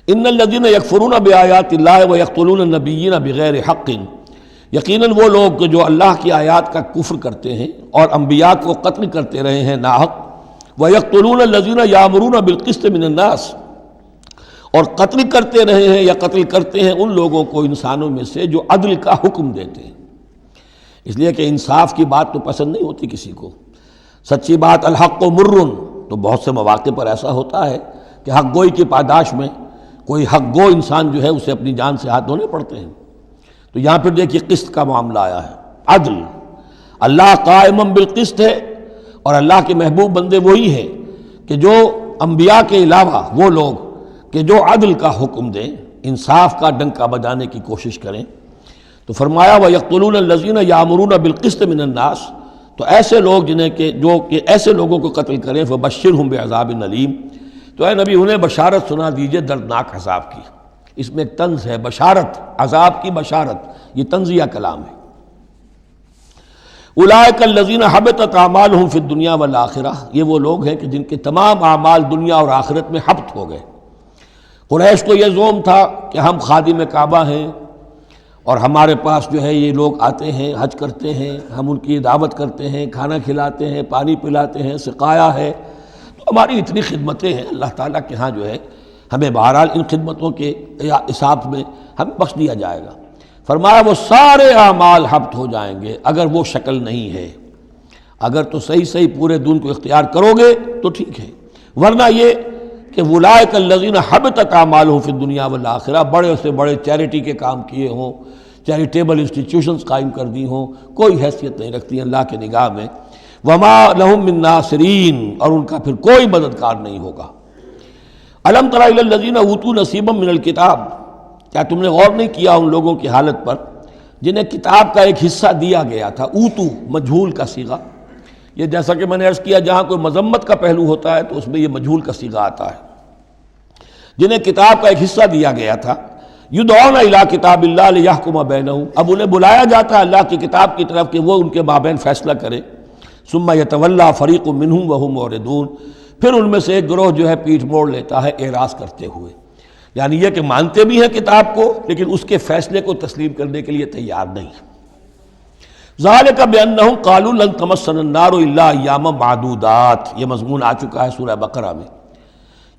ان الذین یکفرون بآیات اللہ ویقتلون النبیین بغیر حق، یقیناً وہ لوگ جو اللہ کی آیات کا کفر کرتے ہیں اور انبیاء کو قتل کرتے رہے ہیں ناحق، ویقتلون الذین یامرون بالقسط من الناس، اور قتل کرتے رہے ہیں یا قتل کرتے ہیں ان لوگوں کو انسانوں میں سے جو عدل کا حکم دیتے ہیں، اس لیے کہ انصاف کی بات تو پسند نہیں ہوتی کسی کو، سچی بات الحق مر، تو بہت سے مواقع پر ایسا ہوتا ہے کہ حق گوئی کی پاداش میں کوئی حق گو انسان جو ہے اسے اپنی جان سے ہاتھ دھونے پڑتے ہیں۔ تو یہاں پھر دیکھیے قسط کا معاملہ آیا ہے، عدل، اللہ قائم بالقسط ہے، اور اللہ کے محبوب بندے وہی ہیں کہ جو انبیاء کے علاوہ وہ لوگ کہ جو عدل کا حکم دیں، انصاف کا ڈنکا بجانے کی کوشش کریں۔ تو فرمایا وَيَقْتُلُونَ الَّذِينَ يَأْمُرُونَ بِالْقِسْطِ مِنَ النَّاسِ، تو ایسے لوگ جنہیں کہ جو کہ ایسے لوگوں کو قتل کریں، فَبَشِّرْهُمْ بِعَذَابٍ أَلِيمٍ، تو اے نبی انہیں بشارت سنا دیجئے دردناک عذاب کی۔ اس میں ایک طنز ہے، بشارت، عذاب کی بشارت، یہ طنزیہ کلام ہے۔ اولئک الذین حبطت اعمالہم فی الدنیا والآخرہ، یہ وہ لوگ ہیں کہ جن کے تمام اعمال دنیا اور آخرت میں حبط ہو گئے۔ قریش کو یہ زوم تھا کہ ہم خادم کعبہ ہیں اور ہمارے پاس جو ہے یہ لوگ آتے ہیں، حج کرتے ہیں، ہم ان کی دعوت کرتے ہیں، کھانا کھلاتے ہیں، پانی پلاتے ہیں، سقایا ہے، تو ہماری اتنی خدمتیں ہیں، اللہ تعالیٰ کے ہاں جو ہے ہمیں بہرحال ان خدمتوں کے حساب میں ہمیں بخش دیا جائے گا۔ فرمایا وہ سارے اعمال حبط ہو جائیں گے اگر وہ شکل نہیں ہے. اگر تو صحیح صحیح پورے دین کو اختیار کرو گے تو ٹھیک ہے، ورنہ یہ کہ اولئک الذین حبطت اعمالهم فی الدنیا والآخرہ، بڑے سے بڑے چیریٹی کے کام کیے ہوں، چیریٹیبل انسٹیٹیوشنز قائم کر دی ہوں، کوئی حیثیت نہیں رکھتی اللہ کے نگاہ میں. وما لهم من ناصرین، اور ان کا پھر کوئی مددگار نہیں ہوگا. الم تر الی الذین اوتوا نصیبا من الکتاب، کیا تم نے غور نہیں کیا ان لوگوں کی حالت پر جنہیں کتاب کا ایک حصہ دیا گیا تھا؟ اوتو مجہول کا صیغہ، یہ جیسا کہ میں نے عرض کیا جہاں کوئی مذمت کا پہلو ہوتا ہے تو اس میں یہ مجہول کا صیغہ آتا ہے. جنہیں کتاب کا ایک حصہ دیا گیا تھا، یدعون الی کتاب اللہ لیحکم بینہم، اب انہیں بلایا جاتا ہے اللہ کی کتاب کی طرف کہ وہ ان کے مابین فیصلہ کرے. ثم یتولی فریق منہم وہم معرضون، پھر ان میں سے ایک گروہ جو ہے پیٹھ موڑ لیتا ہے اعراض کرتے ہوئے، یعنی یہ کہ مانتے بھی ہیں کتاب کو لیکن اس کے فیصلے کو تسلیم کرنے کے لیے تیار نہیں. ذالک بانہم قالوا لن تمسنا النار الا ایاما معدودات، یہ مضمون آ چکا ہے سورہ بقرہ میں.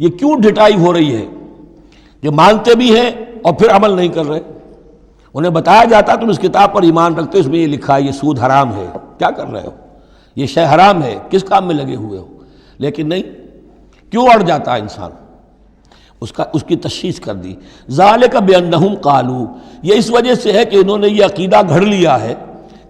یہ کیوں ڈھٹائی ہو رہی ہے؟ جو مانتے بھی ہیں اور پھر عمل نہیں کر رہے. انہیں بتایا جاتا تم اس کتاب پر ایمان رکھتے ہو، اس میں یہ لکھا ہے یہ سود حرام ہے، کیا کر رہے ہو، یہ شے حرام ہے، کس کام میں لگے ہوئے ہو؟ لیکن نہیں، کیوں اڑ جاتا ہے انسان؟ اس کی تشخیص کر دی. ذالک بانہم قالوا، یہ اس وجہ سے ہے کہ انہوں نے یہ عقیدہ گھڑ لیا ہے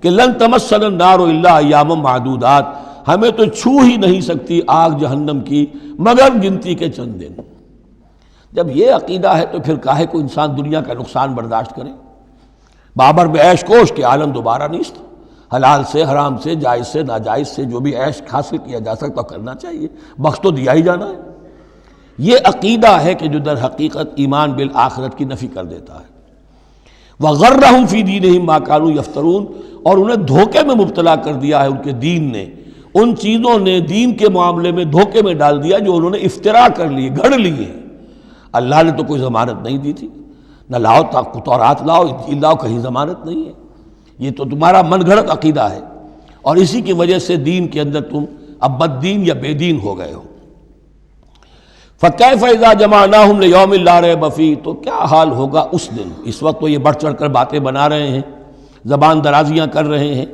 کہ لن تمسنا النار الا ایاما معدودات، ہمیں تو چھو ہی نہیں سکتی آگ جہنم کی مگر گنتی کے چند دن. جب یہ عقیدہ ہے تو پھر کاہے کو انسان دنیا کا نقصان برداشت کرے؟ بابر میں عیش کوش کے عالم دوبارہ نیست، حلال سے حرام سے جائز سے ناجائز سے جو بھی عیش حاصل کیا جا سکتا کرنا چاہیے، بخش تو دیا ہی جانا ہے. یہ عقیدہ ہے کہ جو در حقیقت ایمان بالآخرت کی نفی کر دیتا ہے. وَغَرَّهُمْ فِي دِينِهِمْ مَا كَانُوا يَفْتَرُونَ، اور انہیں دھوکے میں مبتلا کر دیا ہے ان کے دین نے، ان چیزوں نے دین کے معاملے میں دھوکے میں ڈال دیا جو انہوں نے افترا کر لیے، گھڑ لیے. اللہ نے تو کوئی ضمانت نہیں دی تھی، نہ لاؤ تورات لاؤ انجیل لاؤ، کہیں ضمانت نہیں ہے. یہ تو تمہارا من گھڑت عقیدہ ہے اور اسی کی وجہ سے دین کے اندر تم اب بد دین یا بے دین ہو گئے ہو. فَكَيْفَ إِذَا جَمَعْنَاهُمْ لِيَوْمٍ لَا رَيْبَ فِيهِ، تو کیا حال ہوگا اس دن. اس وقت تو یہ بڑھ چڑھ کر باتیں بنا رہے ہیں، زبان درازیاں کر رہے ہیں.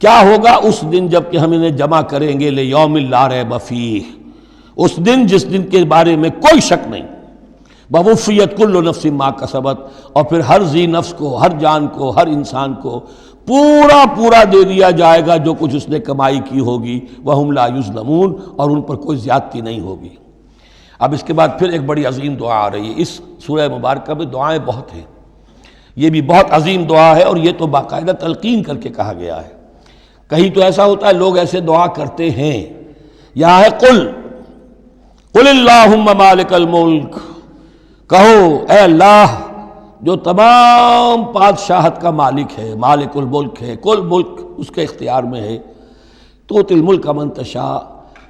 کیا ہوگا اس دن جب کہ ہم انہیں جمع کریں گے لِيَوْمٍ لَا رَيْبَ فِيهِ، اس دن جس دن کے بارے میں کوئی شک نہیں. وَوُفِّيَتْ كُلُّ نَفْسٍ مَا كَسَبَتْ، اور پھر ہر ذی نفس کو، ہر جان کو، ہر انسان کو پورا دے دیا جائے گا جو کچھ اس نے کمائی کی ہوگی. وَهُمْ لَا يُظْلَمُونَ، اور ان پر کوئی زیادتی نہیں ہوگی. اب اس کے بعد پھر ایک بڑی عظیم دعا آ رہی ہے. اس سورہ مبارکہ میں دعائیں بہت ہیں، یہ بھی بہت عظیم دعا ہے اور یہ تو باقاعدہ تلقین کر کے کہا گیا ہے. کہیں تو ایسا ہوتا ہے لوگ ایسے دعا کرتے ہیں. یہاں ہے قل اللہم مالک الملک، کہو اے اللہ جو تمام بادشاہت کا مالک ہے، مالک الملک ہے، کل ملک اس کے اختیار میں ہے. تؤتی الملک من تشاء،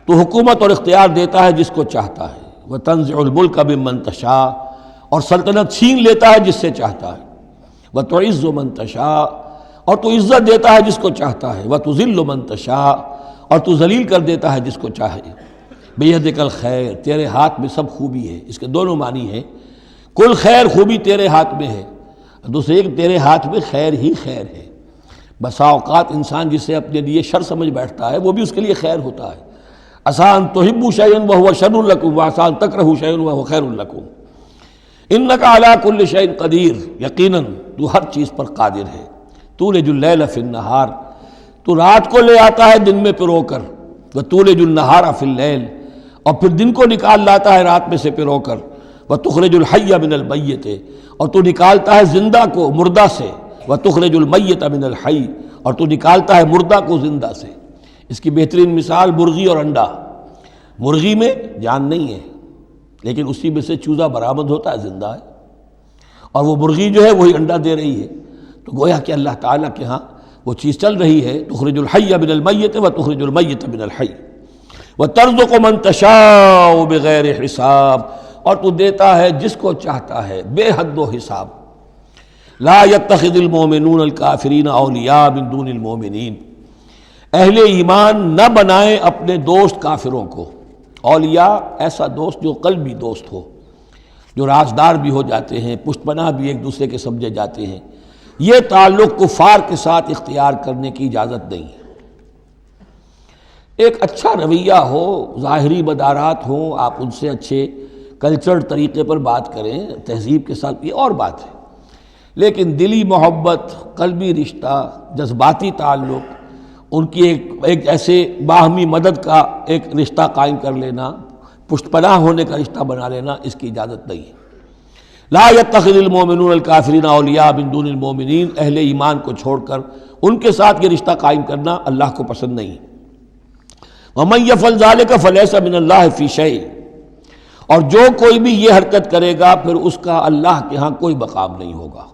تو حکومت اور اختیار دیتا ہے جس کو چاہتا ہے. وتنزع الملک ممن تشاء، اور سلطنت چھین لیتا ہے جس سے چاہتا ہے. وتعز من تشاء، اور تو عزت دیتا ہے جس کو چاہتا ہے. وتذل من تشاء، اور تو ذلیل کر دیتا ہے جس کو چاہے. بیدک الخیر، تیرے ہاتھ میں سب خوبی ہے. اس کے دونوں معنی ہیں، کل خیر خوبی تیرے ہاتھ میں ہے، دوسرے تیرے ہاتھ میں خیر ہی خیر ہے. بسا اوقات انسان جسے اپنے لیے شر سمجھ بیٹھتا ہے وہ بھی اس کے لیے خیر ہوتا ہے. عسیٰ تحبوا شیئا وہو شر لکم وعسیٰ تکرہوا شیئا وہو خیر لکم. انک علی کل شیء قدیر، یقیناً تو ہر چیز پر قادر ہے. تولج اللیل فی النہار، تو رات کو لے آتا ہے دن میں پرو کر. وتولج النہار فی اللیل، اور پھر دن کو نکال لاتا ہے رات میں سے پرو کر. وتخرج الحی من المیت، اور تو نکالتا ہے زندہ کو مردہ سے. وتخرج المیت من الحی، اور تو نکالتا ہے مردہ کو زندہ سے. اس کی بہترین مثال مرغی اور انڈا. مرغی میں جان نہیں ہے لیکن اسی میں سے چوزہ برآمد ہوتا ہے، زندہ ہے، اور وہ مرغی جو ہے وہی انڈا دے رہی ہے. تو گویا کہ اللہ تعالیٰ کے ہاں وہ چیز چل رہی ہے. تخرج الحی من المیت وتخرج المیت من الحی وترزق من تشاء بغیر حساب، اور تو دیتا ہے جس کو چاہتا ہے بے حد و حساب. لا يتخذ المؤمنون الکافرین اولیاء من دون المؤمنین، اہل ایمان نہ بنائیں اپنے دوست کافروں کو. اولیاء ایسا دوست جو قلبی دوست ہو، جو رازدار بھی ہو جاتے ہیں، پشت پناہ بھی ایک دوسرے کے سمجھے جاتے ہیں. یہ تعلق کفار کے ساتھ اختیار کرنے کی اجازت نہیں ہے۔ ایک اچھا رویہ ہو، ظاہری مدارات ہوں، آپ ان سے اچھے کلچرڈ طریقے پر بات کریں، تہذیب کے ساتھ، یہ اور بات ہے، لیکن دلی محبت، قلبی رشتہ، جذباتی تعلق، ان کی ایک ایسے باہمی مدد کا ایک رشتہ قائم کر لینا، پشت پناہ ہونے کا رشتہ بنا لینا، اس کی اجازت نہیں ہے۔ لا يتخذ المؤمنون الکافرین اولیاء من دون المؤمنین، اہل ایمان کو چھوڑ کر ان کے ساتھ یہ رشتہ قائم کرنا اللہ کو پسند نہیں ہے۔ ومن یفعل ذلک فلیس من اللہ فی شیء، اور جو کوئی بھی یہ حرکت کرے گا پھر اس کا اللہ کے ہاں کوئی مقام نہیں ہوگا،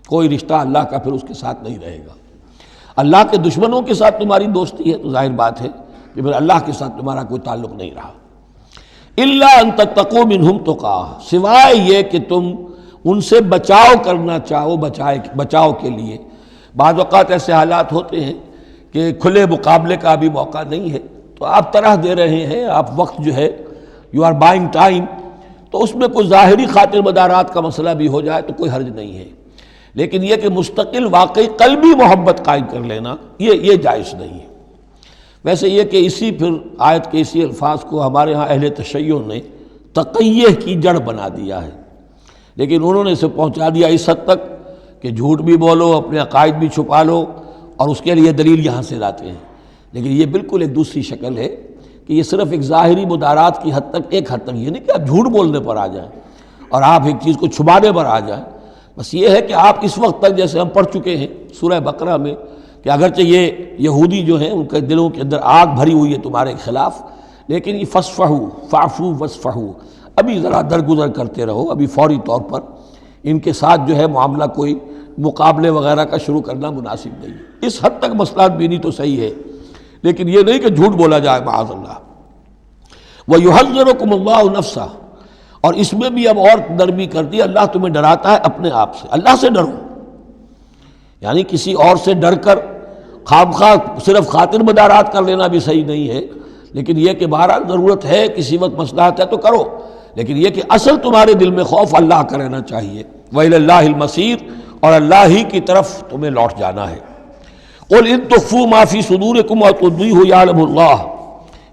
کوئی رشتہ اللہ کا پھر اس کے ساتھ نہیں رہے گا۔ اللہ کے دشمنوں کے ساتھ تمہاری دوستی ہے تو ظاہر بات ہے کہ پھر اللہ کے ساتھ تمہارا کوئی تعلق نہیں رہا۔ الا ان تتقوا منہم تقاہ، سوائے یہ کہ تم ان سے بچاؤ کرنا چاہو، بچاؤ کے لیے۔ بعض اوقات ایسے حالات ہوتے ہیں کہ کھلے مقابلے کا بھی موقع نہیں ہے، تو آپ طرح دے رہے ہیں، آپ وقت جو ہے یو آر بائنگ ٹائم، تو اس میں کوئی ظاہری خاطر مدارات کا مسئلہ بھی ہو جائے تو کوئی حرج نہیں ہے، لیکن یہ کہ مستقل واقعی قلبی محبت قائم کر لینا یہ جائز نہیں ہے۔ ویسے یہ کہ اسی پھر آیت کے اسی الفاظ کو ہمارے ہاں اہل تشیع نے تقیہ کی جڑ بنا دیا ہے، لیکن انہوں نے اسے پہنچا دیا اس حد تک کہ جھوٹ بھی بولو، اپنے عقائد بھی چھپا لو، اور اس کے لیے دلیل یہاں سے لاتے ہیں۔ لیکن یہ بالکل ایک دوسری شکل ہے کہ یہ صرف ایک ظاہری مدارات کی حد تک، ایک حد تک، یہ نہیں کہ آپ جھوٹ بولنے پر آ جائیں اور آپ ایک چیز کو چھپانے پر آ جائیں، بس یہ ہے کہ آپ اس وقت تک، جیسے ہم پڑھ چکے ہیں سورہ بقرہ میں، کہ اگرچہ یہ یہودی جو ہیں ان کے دلوں کے اندر آگ بھری ہوئی ہے تمہارے خلاف، لیکن یہ فاصفحوا فاعفوا واصفحوا، ابھی ذرا درگزر کرتے رہو، ابھی فوری طور پر ان کے ساتھ جو ہے معاملہ کوئی مقابلے وغیرہ کا شروع کرنا مناسب نہیں ہے۔ اس حد تک مصلحت بینی تو صحیح ہے، لیکن یہ نہیں کہ جھوٹ بولا جائے معاذ اللہ۔ وَيُحَذِّرُكُمُ اللَّهُ نَفْسَهُ، اور اس میں بھی اب اور نرمی کر دی، اللہ تمہیں ڈراتا ہے اپنے آپ سے، اللہ سے ڈرو، یعنی کسی اور سے ڈر کر خواہ صرف خاطر مدارات کر لینا بھی صحیح نہیں ہے، لیکن یہ کہ بہرحال ضرورت ہے، کسی وقت مصلحت ہے تو کرو، لیکن یہ کہ اصل تمہارے دل میں خوف اللہ کا رہنا چاہیے۔ وَإِلَى اللَّهِ الْمَصِيرُ، اور اللہ ہی کی طرف تمہیں لوٹ جانا ہے۔ قُلْ إِن تُخْفُوا مَا فِي صُدُورِكُمْ وَتُبْدُوهُ يَعْلَمُ اللَّهُ،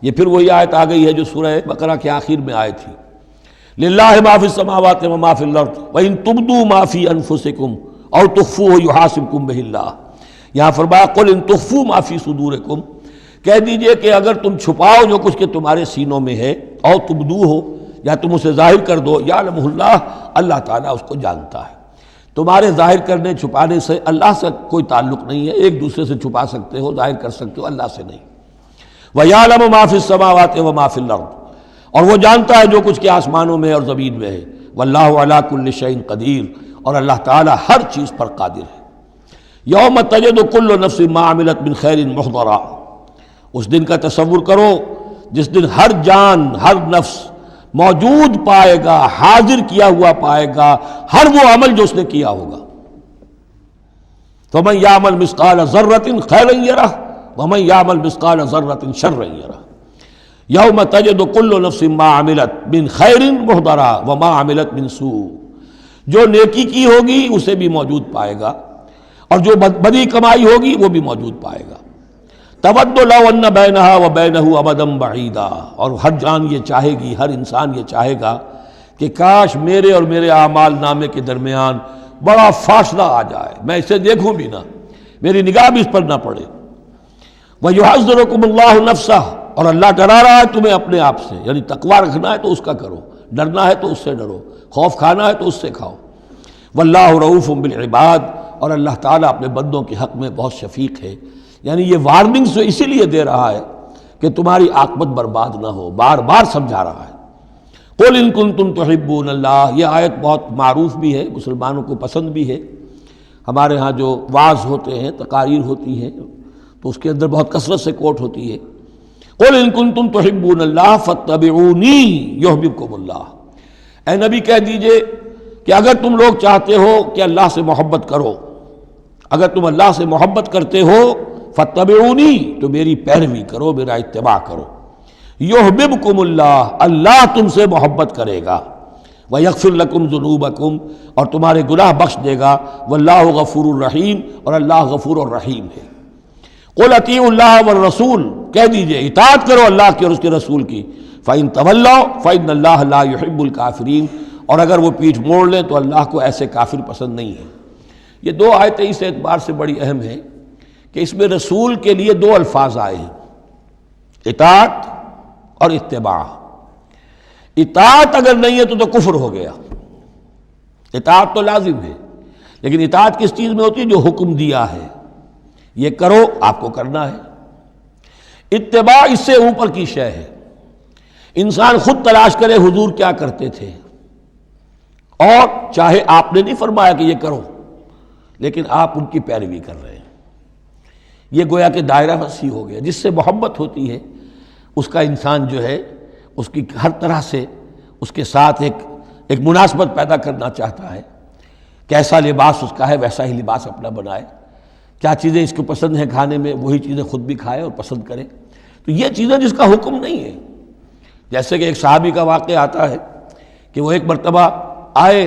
یہ پھر وہی آیت آ گئی ہے جو سورہ بقرہ کے آخر میں آئی تھی، لِلَّهِ مَا فِي السَّمَاوَاتِ وَمَا فِي الْأَرْضِ وَإِن تُبْدُوا مَا فِي أَنفُسِكُمْ أَوْ تُخْفُوهُ يُحَاسِبْكُم بِهِ اللَّهُ، یہاں فرمایا قُلْ إِن تُخْفُوا مَا فِي صُدُورِكُمْ، کہہ دیجئے کہ اگر تم چھپاؤ جو کچھ کہ تمہارے سینوں میں ہے، او تبدوہ، یا تم اسے ظاہر کر دو، یعلمہ اللہ، اللہ تعالیٰ اس کو جانتا ہے۔ تمہارے ظاہر کرنے چھپانے سے اللہ سے کوئی تعلق نہیں ہے، ایک دوسرے سے چھپا سکتے ہو، ظاہر کر سکتے ہو، اللہ سے نہیں۔ وَيَعْلَمُ مَا فِي السَّمَاوَاتِ وَمَا فِي الْأَرْضِ، اور وہ جانتا ہے جو کچھ کہ آسمانوں میں اور زمین میں ہے۔ وَاللَّهُ عَلَىٰ كُلِّ شَيْءٍ قَدِيرٌ، اور اللہ تعالیٰ ہر چیز پر قادر ہے۔ یوم تجد کل نفس ما عملت من خیر محضرا، اس دن کا تصور کرو جس دن ہر جان، ہر نفس موجود پائے گا، حاضر کیا ہوا پائے گا ہر وہ عمل جو اس نے کیا ہوگا۔ فمن یعمل مثقال ذرۃ خیرا یرہ ومن یعمل مثقال ذرۃ شرا یرہ، یوم تجد کل نفس ما عملت من خیر محضرا وما عملت من سوء، جو نیکی کی ہوگی اسے بھی موجود پائے گا، اور جو بدی کمائی ہوگی وہ بھی موجود پائے گا۔ تود لو ان بینہا و بینہ امدا بعیدا، اور ہر جان یہ چاہے گی، ہر انسان یہ چاہے گا کہ کاش میرے اور میرے اعمال نامے کے درمیان بڑا فاصلہ آ جائے، میں اسے دیکھوں بھی نہ، میری نگاہ بھی اس پر نہ پڑے۔ وَيُحَذِّرُكُمُ اللَّهُ نَفْسَهُ، اور اللہ ڈرا رہا ہے تمہیں اپنے آپ سے، یعنی تقویٰ رکھنا ہے تو اس کا کرو، ڈرنا ہے تو اس سے ڈرو، خوف کھانا ہے تو اس سے کھاؤ۔ وَاللَّهُ رَؤُوفٌ بِالْعِبَادِ، اور اللہ تعالیٰ اپنے بندوں کے حق میں بہت شفیق ہے، یعنی یہ وارننگز جو اسی لیے دے رہا ہے کہ تمہاری عاقبت برباد نہ ہو، بار بار سمجھا رہا ہے۔ قُلْ إِن كُنتُمْ تُحِبُّونَ اللَّهَ، یہ آیت بہت معروف بھی ہے، مسلمانوں کو پسند بھی ہے۔ ہمارے ہاں جو وعظ ہوتے ہیں، تقاریر ہوتی ہیں، تو اس کے اندر بہت کثرت سے کوٹ ہوتی ہے، قُلْ إِن كُنتُمْ تُحِبُّونَ اللَّهَ فَاتَّبِعُونِي يُحْبِبْكُمُ اللَّهُ، اے نبی کہہ دیجئے کہ اگر تم لوگ چاہتے ہو کہ اللہ سے محبت کرو، اگر تم اللہ سے محبت کرتے ہو، فاتبعونی، تو میری پیروی کرو، میرا اتباع کرو، یحببکم اللہ، اللہ تم سے محبت کرے گا، وَيَغْفِرْ لَكُمْ ذُنُوبَكُمْ، اور تمہارے گناہ بخش دے گا، وَاللَّهُ غَفُورٌ رَحِيمٌ، اور اللہ غفور الرحیم ہے۔ قُلْ اطیعوا اللہ والرسول، کہہ دیجئے اطاعت کرو اللہ کی اور اس کے رسول کی، فَإِن تَوَلَّوْا فَإِنَّ اللَّهَ لَا يُحِبُّ الْكَافِرِينَ، اور اگر وہ پیٹھ موڑ لیں تو اللہ کو ایسے کافر پسند نہیں ہے۔ یہ دو آیتیں اس اعتبار سے بڑی اہم ہیں کہ اس میں رسول کے لیے دو الفاظ آئے ہیں، اطاعت اور اتباع۔ اطاعت اگر نہیں ہے تو کفر ہو گیا۔ اطاعت تو لازم ہے، لیکن اطاعت کس چیز میں ہوتی ہے؟ جو حکم دیا ہے یہ کرو، آپ کو کرنا ہے۔ اتباع اس سے اوپر کی شے ہے، انسان خود تلاش کرے حضور کیا کرتے تھے، اور چاہے آپ نے نہیں فرمایا کہ یہ کرو لیکن آپ ان کی پیروی کر رہے ہیں، یہ گویا کہ دائرہ وسیع ہو گیا۔ جس سے محبت ہوتی ہے اس کا انسان جو ہے اس کی ہر طرح سے اس کے ساتھ ایک مناسبت پیدا کرنا چاہتا ہے، کیسا لباس اس کا ہے ویسا ہی لباس اپنا بنائے، کیا چیزیں اس کو پسند ہیں کھانے میں وہی چیزیں خود بھی کھائے اور پسند کرے۔ تو یہ چیزیں جس کا حکم نہیں ہے، جیسے کہ ایک صحابی کا واقعہ آتا ہے کہ وہ ایک مرتبہ آئے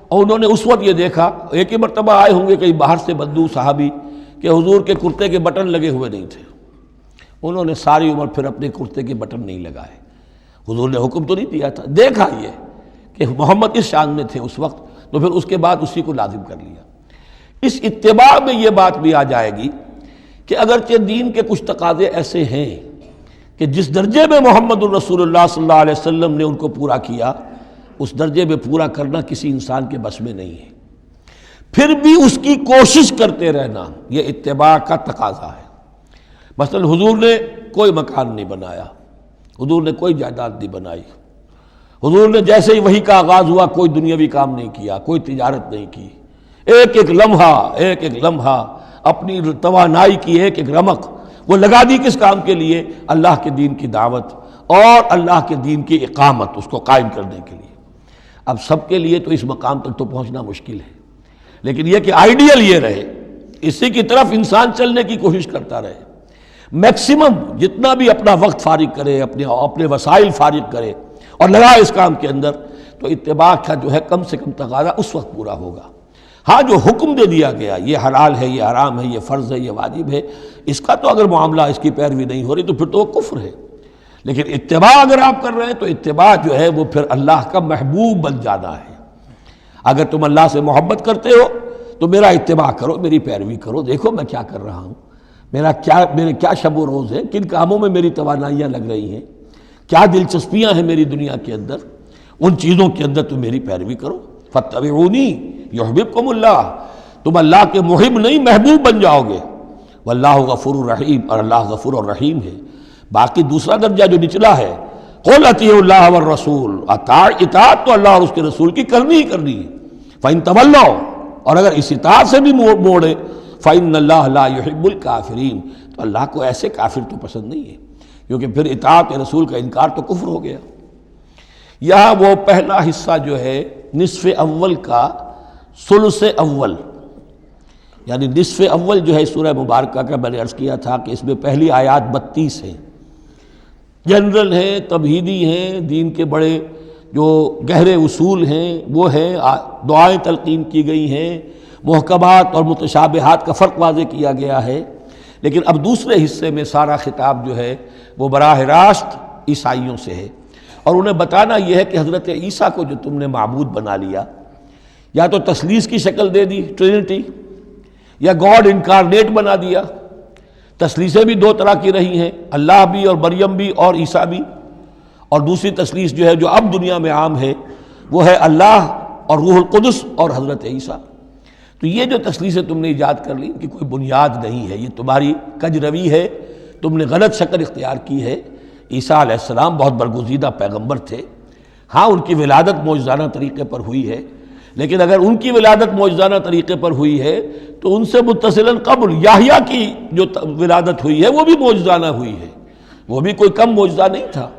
اور انہوں نے اس وقت یہ دیکھا، ایک ہی مرتبہ آئے ہوں گے کہیں باہر سے بدو صحابی، کہ حضور کے کرتے کے بٹن لگے ہوئے نہیں تھے۔ انہوں نے ساری عمر پھر اپنے کرتے کے بٹن نہیں لگائے، حضور نے حکم تو نہیں دیا تھا، دیکھا یہ کہ محمد اس شان میں تھے اس وقت، تو پھر اس کے بعد اسی کو لازم کر لیا۔ اس اتباع میں یہ بات بھی آ جائے گی کہ اگرچہ دین کے کچھ تقاضے ایسے ہیں کہ جس درجے میں محمد الرسول اللہ صلی اللہ علیہ وسلم نے ان کو پورا کیا، اس درجے میں پورا کرنا کسی انسان کے بس میں نہیں ہے، پھر بھی اس کی کوشش کرتے رہنا یہ اتباع کا تقاضا ہے۔ مثلا حضور نے کوئی مکان نہیں بنایا، حضور نے کوئی جائیداد نہیں بنائی، حضور نے جیسے ہی وحی کا آغاز ہوا کوئی دنیاوی کام نہیں کیا، کوئی تجارت نہیں کی، ایک ایک لمحہ اپنی توانائی کی ایک ایک رمق وہ لگا دی کس کام کے لیے؟ اللہ کے دین کی دعوت اور اللہ کے دین کی اقامت، اس کو قائم کرنے کے لیے۔ اب سب کے لیے تو اس مقام تک تو پہنچنا مشکل ہے، لیکن یہ کہ آئیڈیل یہ رہے، اسی کی طرف انسان چلنے کی کوشش کرتا رہے، میکسیمم جتنا بھی اپنا وقت فارغ کرے، اپنے وسائل فارغ کرے اور لگائے اس کام کے اندر، تو اتباع کا جو ہے کم سے کم تقاضا اس وقت پورا ہوگا۔ ہاں جو حکم دے دیا گیا یہ حلال ہے، یہ حرام ہے، یہ فرض ہے، یہ واجب ہے، اس کا تو اگر معاملہ اس کی پیروی نہیں ہو رہی تو پھر تو وہ کفر ہے۔ لیکن اتباع اگر آپ کر رہے ہیں تو اتباع جو ہے وہ پھر اللہ کا محبوب بن جانا ہے۔ اگر تم اللہ سے محبت کرتے ہو تو میرا اتباع کرو، میری پیروی کرو، دیکھو میں کیا کر رہا ہوں، میرے کیا شب و روز ہیں، کن کاموں میں میری توانائیاں لگ رہی ہیں، کیا دلچسپیاں ہیں میری دنیا کے اندر، ان چیزوں کے اندر تم میری پیروی کرو۔ فاتبعونی یحببکم اللہ، تم اللہ کے محب نہیں محبوب بن جاؤ گے۔ واللہ غفور الرحیم، اور اللہ غفور الرحیم ہے۔ باقی دوسرا درجہ جو نچلا ہے، قل اطیعوا اللہ والرسول، اطاعت تو اللہ اور اس کے رسول کی کرنی ہی کرنی ہے۔ فإن تولوا، اور اگر اس اطاعت سے بھی موڑے، فإن اللہ لا يحب الکافرین، تو اللہ کو ایسے کافر تو پسند نہیں ہے، کیونکہ پھر اطاعت رسول کا انکار تو کفر ہو گیا۔ یہاں وہ پہلا حصہ جو ہے نصف اول کا ثلث اول، یعنی نصف اول جو ہے سورہ مبارکہ کا، میں نے عرض کیا تھا کہ اس میں پہلی آیات 32 ہیں، جنرل ہیں، تمہیدی ہیں، دین کے بڑے جو گہرے اصول ہیں وہ ہیں، دعائیں تلقین کی گئی ہیں، محکمات اور متشابہات کا فرق واضح کیا گیا ہے۔ لیکن اب دوسرے حصے میں سارا خطاب جو ہے وہ براہ راست عیسائیوں سے ہے، اور انہیں بتانا یہ ہے کہ حضرت عیسیٰ کو جو تم نے معبود بنا لیا، یا تو تثلیث کی شکل دے دی ٹرینٹی، یا گاڈ انکارنیٹ بنا دیا۔ تثلیثیں بھی دو طرح کی رہی ہیں، اللہ بھی اور مریم بھی اور عیسیٰ بھی، اور دوسری تثلیث جو ہے جو اب دنیا میں عام ہے وہ ہے اللہ اور روح القدس اور حضرت عیسیٰ۔ تو یہ جو تثلیثیں تم نے ایجاد کر لی ان کی کوئی بنیاد نہیں ہے، یہ تمہاری کج روی ہے، تم نے غلط شکل اختیار کی ہے۔ عیسیٰ علیہ السلام بہت برگزیدہ پیغمبر تھے، ہاں ان کی ولادت معجزانہ طریقے پر ہوئی ہے، لیکن اگر ان کی ولادت معجزانہ طریقے پر ہوئی ہے تو ان سے متصلاً قبل یحییٰ کی جو ولادت ہوئی ہے وہ بھی معجزانہ ہوئی ہے، وہ بھی کوئی کم معجزہ نہیں تھا۔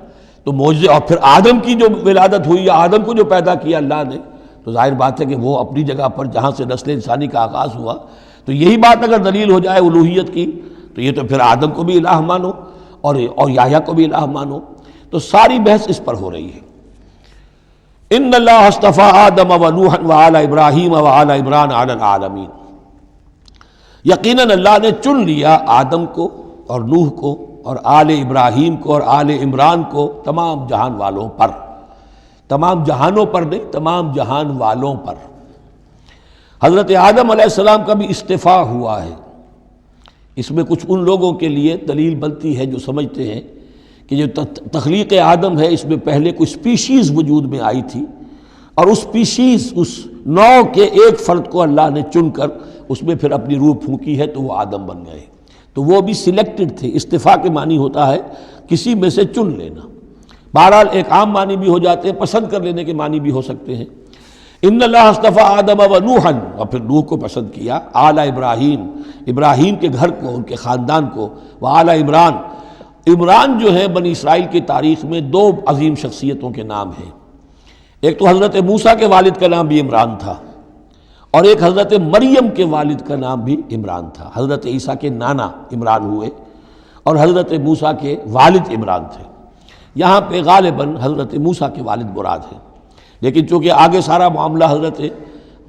تو معجزے، اور پھر آدم کی جو ولادت ہوئی یا آدم کو جو پیدا کیا اللہ نے، تو ظاہر بات ہے کہ وہ اپنی جگہ پر جہاں سے نسل انسانی کا آغاز ہوا، تو یہی بات اگر دلیل ہو جائے الوہیت کی تو یہ تو پھر آدم کو بھی الہ مانو اور یحییٰ کو بھی الہ مانو، تو ساری بحث اس پر ہو رہی ہے۔ ان اللہ اصطفیٰ آدم و نوحا وآل ابراہیم وآل عمران علی العالمین، یقیناً اللہ نے چن لیا آدم کو اور نوح کو اور آل ابراہیم کو اور آل عمران کو تمام جہان والوں پر، تمام جہانوں پر نہیں، تمام جہان والوں پر۔ حضرت آدم علیہ السلام کا بھی استفاء ہوا ہے۔ اس میں کچھ ان لوگوں کے لیے دلیل بنتی ہے جو سمجھتے ہیں کہ جو تخلیق آدم ہے اس میں پہلے کوئی سپیشیز وجود میں آئی تھی، اور اس سپیشیز، اس نوع کے ایک فرد کو اللہ نے چن کر اس میں پھر اپنی روح پھونکی ہے تو وہ آدم بن گئے، تو وہ بھی سلیکٹڈ تھے۔ استفاء کے معنی ہوتا ہے کسی میں سے چن لینا، بہرحال ایک عام معنی بھی ہو جاتے ہیں، پسند کر لینے کے معنی بھی ہو سکتے ہیں۔ ان اللہ اصطفیٰ آدم و نوحا، اور پھر نوح کو پسند کیا، آل ابراہیم، ابراہیم کے گھر کو، ان کے خاندان کو، و آل عمران، عمران جو ہے بنی اسرائیل کی تاریخ میں دو عظیم شخصیتوں کے نام ہیں، ایک تو حضرت موسیٰ کے والد کا نام بھی عمران تھا، اور ایک حضرت مریم کے والد کا نام بھی عمران تھا۔ حضرت عیسیٰ کے نانا عمران ہوئے اور حضرت موسیٰ کے والد عمران تھے۔ یہاں پہ غالباً حضرت موسیٰ کے والد مراد ہیں، لیکن چونکہ آگے سارا معاملہ حضرت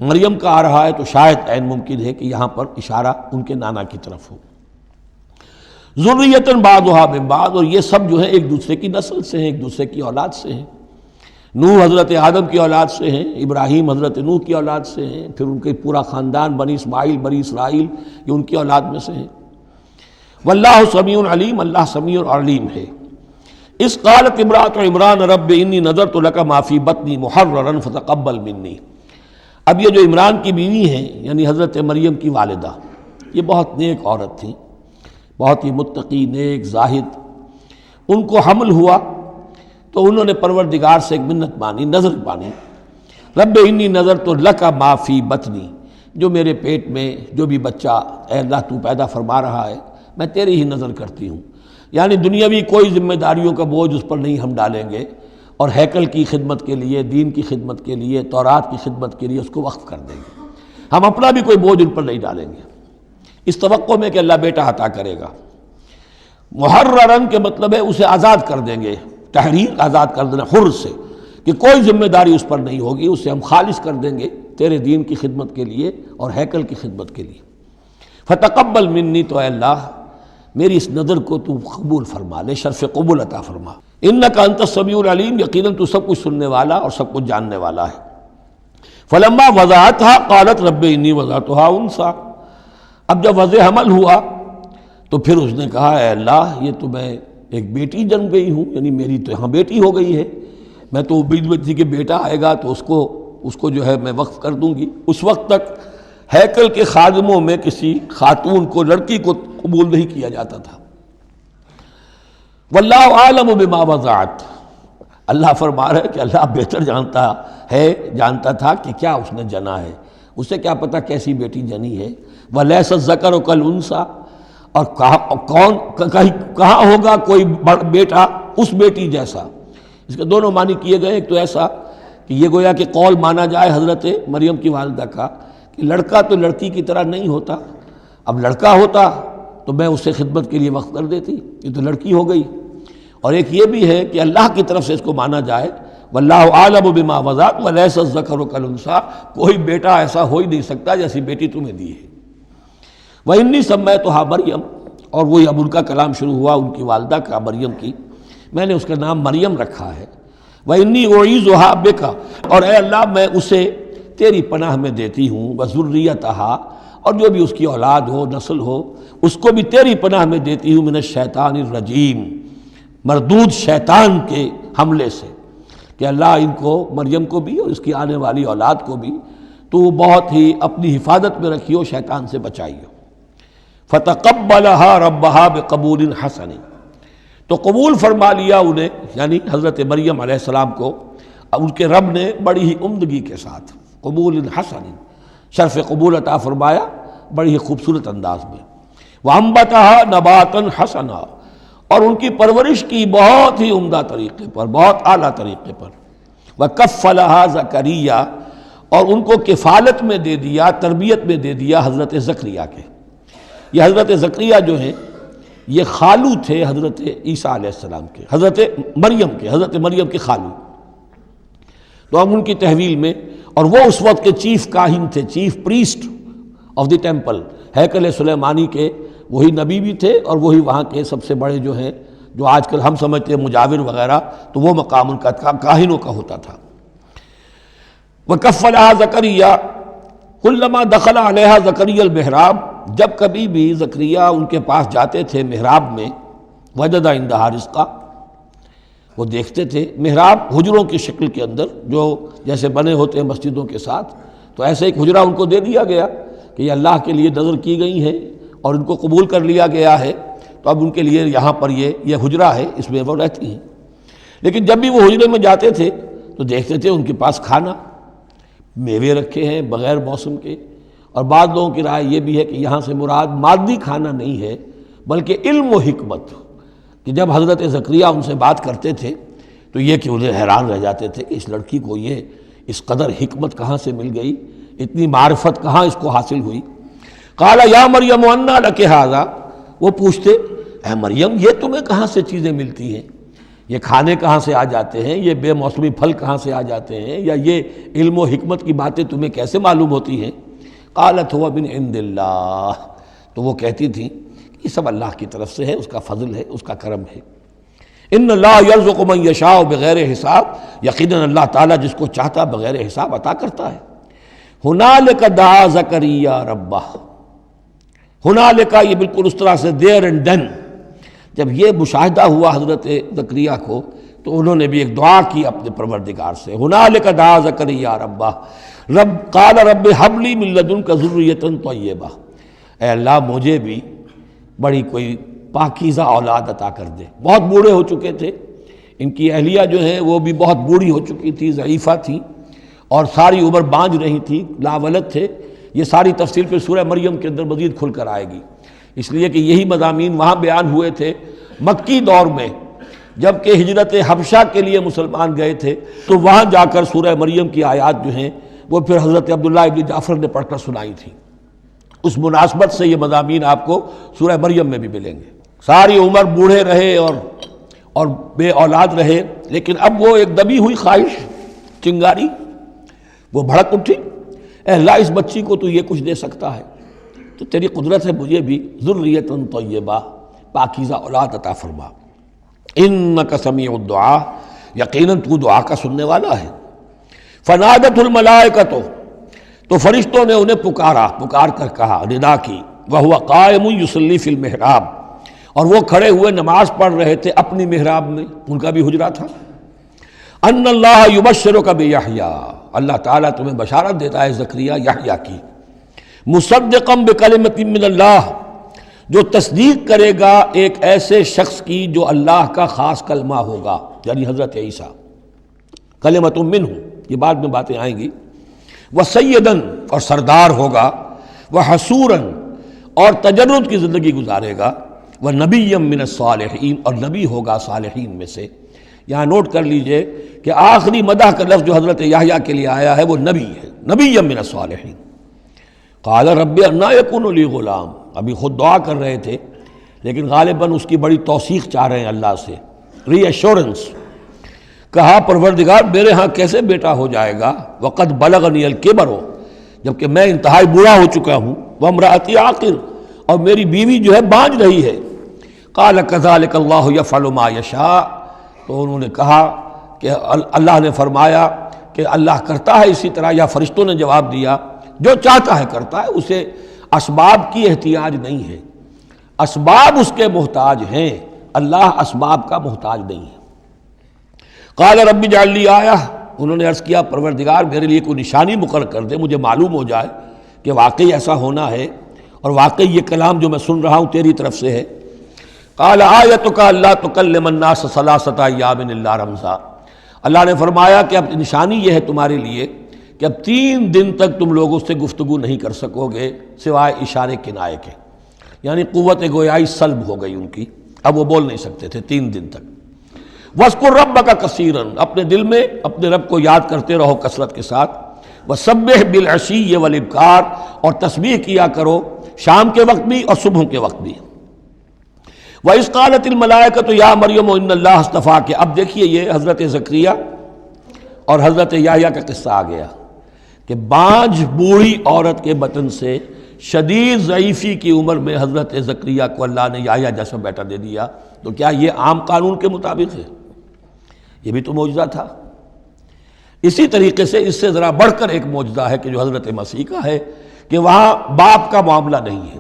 مریم کا آ رہا ہے تو شاید عین ممکن ہے کہ یہاں پر اشارہ ان کے نانا کی طرف ہو۔ ذریۃ بعضھا من بعض، اور یہ سب جو ہے ایک دوسرے کی نسل سے ہیں، ایک دوسرے کی اولاد سے ہیں۔ نوح حضرت آدم کی اولاد سے ہیں، ابراہیم حضرت نوح کی اولاد سے ہیں، پھر ان کے پورا خاندان بنی اسماعیل، بنی اسرائیل، یہ ان کی اولاد میں سے ہیں۔ واللہ سمیع علیم، اللہ سمیع اور علیم ہے۔ اس قالت امرأۃ عمران رب انی نذرت لک ما فی بطنی محررا فتقبل منی۔ اب یہ جو عمران کی بیوی ہیں یعنی حضرت مریم کی والدہ، یہ بہت نیک عورت تھیں، بہت ہی متقی، نیک، زاہد۔ ان کو حمل ہوا تو انہوں نے پروردگار سے ایک منت مانی، نظر مانی، رب انی نذرت لک ما فی بطنی، جو میرے پیٹ میں جو بھی بچہ اے اللہ تو پیدا فرما رہا ہے میں تیری ہی نظر کرتی ہوں، یعنی دنیاوی کوئی ذمہ داریوں کا بوجھ اس پر نہیں ہم ڈالیں گے، اور ہیکل کی خدمت کے لیے، دین کی خدمت کے لیے، تورات کی خدمت کے لیے اس کو وقف کر دیں گے، ہم اپنا بھی کوئی بوجھ ان پر نہیں ڈالیں گے، اس توقع میں کہ اللہ بیٹا عطا کرے گا۔ محررن کے مطلب ہے اسے آزاد کر دیں گے، تحریر آزاد کر دینا، حر سے، کہ کوئی ذمہ داری اس پر نہیں ہوگی، اسے ہم خالص کر دیں گے تیرے دین کی خدمت کے لیے اور ہیکل کی خدمت کے لیے۔ فتقبل منی، تو اے اللہ میری اس نظر کو تو قبول فرما لے، شرف قبول عطا فرما۔ انک انت السمیع العلیم، یقیناً تو سب کچھ سننے والا اور سب کچھ جاننے والا ہے۔ فلما وضعتها قالت رب انی وضعتها انثی، اب جب وضع حمل ہوا تو پھر اس نے کہا اے اللہ یہ تو میں ایک بیٹی جنم گئی ہوں، یعنی میری تو یہاں بیٹی ہو گئی ہے، میں تو امید میں تھی کہ بیٹا آئے گا تو اس کو جو ہے میں وقف کر دوں گی۔ اس وقت تک ہیکل کے خادموں میں کسی خاتون کو، لڑکی کو قبول نہیں کیا جاتا تھا۔ واللہ عالم بما وضعت، اللہ فرما رہا ہے کہ اللہ بہتر جانتا تھا کہ کیا اس نے جنا ہے، اسے کیا پتہ کیسی بیٹی جنی ہے۔ ولیس الذکر کالانثی، اور کہاں ہوگا کوئی بیٹا اس بیٹی جیسا۔ اس کے دونوں معنی کیے گئے، ایک تو ایسا کہ یہ گویا کہ قول مانا جائے حضرت مریم کی والدہ کا کہ لڑکا تو لڑکی کی طرح نہیں ہوتا، اب لڑکا ہوتا تو میں اسے خدمت کے لیے وقف کر دیتی، یہ تو لڑکی ہو گئی۔ اور ایک یہ بھی ہے کہ اللہ کی طرف سے اس کو مانا جائے واللہ عالم بما وضعت ولیس الذکر کالانثی، کوئی بیٹا ایسا ہو ہی نہیں سکتا جیسی بیٹی تمہیں دی ہے۔ وَإِنِّي سَمَّيْتُهَا مریم، اور وہی اب ان کا کلام شروع ہوا ان کی والدہ کا، مریم کی، میں نے اس کا نام مریم رکھا ہے۔ وَإِنِّي أُعِيذُهَا بِكَ، اور اے اللہ میں اسے تیری پناہ میں دیتی ہوں، وَذُرِّيَّتَهَا، اور جو بھی اس کی اولاد ہو، نسل ہو، اس کو بھی تیری پناہ میں دیتی ہوں، مِنَ الشیطان الرجیم، مردود شیطان کے حملے سے، کہ اللہ ان کو، مریم کو بھی اور اس کی آنے والی اولاد کو بھی تو بہت ہی اپنی حفاظت میں رکھیو، شیطان سے بچائیو۔ فتقبلها ربها بقبول حسن، تو قبول فرما لیا انہیں، یعنی حضرت مریم علیہ السلام کو ان کے رب نے بڑی ہی عمدگی کے ساتھ، قبول حسن، شرف قبول عطا فرمایا بڑی ہی خوبصورت انداز میں۔ وانبتها نباتا حسنا، اور ان کی پرورش کی بہت ہی عمدہ طریقے پر، بہت اعلیٰ طریقے پر۔ وکفلها زکریا، اور ان کو کفالت میں دے دیا، تربیت میں دے دیا حضرت زکریا کے۔ یہ حضرت زکریا جو ہیں یہ خالو تھے حضرت عیسیٰ علیہ السلام کے، حضرت مریم کے خالو۔ تو ہم ان کی تحویل میں، اور وہ اس وقت کے چیف کاہن تھے، chief priest of the temple, ہیکل سلیمانی کے وہی نبی بھی تھے، اور وہی وہاں کے سب سے بڑے جو ہیں، جو آج کل ہم سمجھتے ہیں مجاور وغیرہ، تو وہ مقام ان کا کاہنوں کا ہوتا تھا۔ وَكَفَّلَهَا زَكَرِيَّا كُلَّمَا دَخَلَ عَلَيْهَا زَكَرِيَّا الْمِحْرَابَ، جب کبھی بھی زکریا ان کے پاس جاتے تھے محراب میں، وجد عندها رزقا، وہ دیکھتے تھے محراب حجروں کی شکل کے اندر جو جیسے بنے ہوتے ہیں مسجدوں کے ساتھ، تو ایسے ایک حجرہ ان کو دے دیا گیا کہ یہ اللہ کے لیے نذر کی گئی ہیں اور ان کو قبول کر لیا گیا ہے، تو اب ان کے لیے یہاں پر یہ حجرہ ہے، اس میں وہ رہتی ہیں۔ لیکن جب بھی وہ حجرے میں جاتے تھے تو دیکھتے تھے ان کے پاس کھانا، میوے رکھے ہیں بغیر موسم کے، اور بعض لوگوں کی رائے یہ بھی ہے کہ یہاں سے مراد مادی کھانا نہیں ہے بلکہ علم و حکمت، کہ جب حضرت زکریا ان سے بات کرتے تھے تو یہ کہ انہیں حیران رہ جاتے تھے کہ اس لڑکی کو یہ اس قدر حکمت کہاں سے مل گئی، اتنی معرفت کہاں اس کو حاصل ہوئی۔ قال یا مریم انا لک ھذا، وہ پوچھتے اے مریم یہ تمہیں کہاں سے چیزیں ملتی ہیں، یہ کھانے کہاں سے آ جاتے ہیں، یہ بے موسمی پھل کہاں سے آ جاتے ہیں، یا یہ علم و حکمت کی باتیں تمہیں کیسے معلوم ہوتی ہیں؟ قالت هو من عند اللہ، تو وہ کہتی تھیں یہ سب اللہ کی طرف سے ہے، اس کا فضل ہے، اس کا کرم ہے۔ ان اللہ یرزق من یشاء بغیر حساب، یقیناً اللہ تعالیٰ جس کو چاہتا بغیر حساب عطا کرتا ہے۔ ہنالک دعا زکریا ربہ، ہنالک یہ بالکل اس طرح سے دیر اینڈ دین، جب یہ مشاہدہ ہوا حضرت زکریا کو تو انہوں نے بھی ایک دعا کی اپنے پروردگار سے۔ ہنالک دعا زکریا ربہ رب قال رب ھب لی من لدنک ذریۃ طیبہ، اے اللہ مجھے بھی بڑی کوئی پاکیزہ اولاد عطا کر دے۔ بہت بوڑھے ہو چکے تھے، ان کی اہلیہ جو ہے وہ بھی بہت بوڑھی ہو چکی تھی، ضعیفہ تھی، اور ساری عمر بانجھ رہی تھی، لاولد تھے۔ یہ ساری تفصیل پھر سورہ مریم کے اندر مزید کھل کر آئے گی، اس لیے کہ یہی مضامین وہاں بیان ہوئے تھے مکی دور میں، جب کہ ہجرت حبشہ کے لیے مسلمان گئے تھے، تو وہاں جا کر سورہ مریم کی آیات جو ہیں وہ پھر حضرت عبداللہ ابن جعفر نے پڑھ کر سنائی تھی۔ اس مناسبت سے یہ مضامین آپ کو سورہ مریم میں بھی ملیں گے۔ ساری عمر بوڑھے رہے اور بے اولاد رہے، لیکن اب وہ ایک دبی ہوئی خواہش، چنگاری، وہ بھڑک اٹھی، اے اللہ اس بچی کو تو یہ کچھ دے سکتا ہے تو تیری قدرت ہے مجھے بھی ذریۃ طیبہ، پاکیزہ اولاد عطا فرما۔ انک سمیع الدعاء، یقیناً تو دعا کا سننے والا ہے۔ فنادت الملائکۃ، تو فرشتوں نے انہیں پکار کر کہا، ندا کی، وہو قائم یصلی فی المحراب، اور وہ کھڑے ہوئے نماز پڑھ رہے تھے اپنی محراب میں، ان کا بھی حجرہ تھا۔ ان اللہ یبشرک بیحییٰ، اللہ تعالیٰ تمہیں بشارت دیتا ہے زکریا یحییٰ کی، مصدقا بکلمۃ من اللہ، جو تصدیق کرے گا ایک ایسے شخص کی جو اللہ کا خاص کلمہ ہوگا، یعنی حضرت عیسیٰ، کلمۃ منہ، یہ بعد میں باتیں آئیں گی، وسیداً، اور سردار ہوگا، وحصوراً، اور تجرد کی زندگی گزارے گا، ونبیا من الصالحین، اور نبی ہوگا صالحین میں سے۔ یہاں نوٹ کر لیجئے کہ آخری مدح کا لفظ جو حضرت یحییٰ کے لیے آیا ہے وہ نبی ہے، نبیا من الصالحین۔ قال رب انا یکون لی غلام، ابھی خود دعا کر رہے تھے لیکن غالباً اس کی بڑی توثیق چاہ رہے ہیں اللہ سے، ری ایشورنس۔ کہا پروردگار میرے ہاں کیسے بیٹا ہو جائے گا، وقد بلغنی الکبر، جبکہ میں انتہائی بوڑھا ہو چکا ہوں، وامرأتی عاقر، اور میری بیوی جو ہے بانجھ رہی ہے۔ قال کذلک اللہ یفعل ما یشاء، تو انہوں نے کہا کہ اللہ نے فرمایا کہ اللہ کرتا ہے اسی طرح، یا فرشتوں نے جواب دیا جو چاہتا ہے کرتا ہے، اسے اسباب کی احتیاج نہیں ہے، اسباب اس کے محتاج ہیں، اللہ اسباب کا محتاج نہیں ہے۔ قال رب اجعل لی آیہ، انہوں نے عرض کیا پروردگار میرے لیے کوئی نشانی مقرر کر دے، مجھے معلوم ہو جائے کہ واقعی ایسا ہونا ہے اور واقعی یہ کلام جو میں سن رہا ہوں تیری طرف سے ہے۔ قال آیتک الا تکلم الناس ثلاثۃ ایام الا رمزا، اللہ نے فرمایا کہ اب نشانی یہ ہے تمہارے لیے کہ اب 3 دن تک تم لوگوں سے گفتگو نہیں کر سکو گے سوائے اشارے کنائے کے، یعنی قوت گویائی سلب ہو گئی ان کی، اب وہ بول نہیں سکتے تھے 3 دن تک۔ وَاذْكُرْ رَبَّكَ كَثِيرًا، اپنے دل میں اپنے رب کو یاد کرتے رہو کثرت کے ساتھ۔ وَسَبِّحْ بِالْعَشِيِّ وَالْإِبْكَارِ، اور تسبیح کیا کرو شام کے وقت بھی اور صبح کے وقت بھی۔ وَإِذْ قَالَتِ الْمَلَائِكَةُ يَا مَرْيَمُ إِنَّ اللَّهَ اصْطَفَاكِ، اب دیکھیے یہ حضرت زکریا اور حضرت یحییٰ کا قصہ آ گیا کہ بانجھ بوڑھی عورت کے بطن سے شدید ضعیفی کی عمر میں حضرت زکریا کو اللہ نے یحییٰ جیسا بیٹا دے دیا، تو کیا یہ عام قانون کے مطابق ہے؟ یہ بھی تو معجزہ تھا۔ اسی طریقے سے اس سے ذرا بڑھ کر ایک معجزہ ہے کہ جو حضرت مسیح کا ہے کہ وہاں باپ کا معاملہ نہیں ہے۔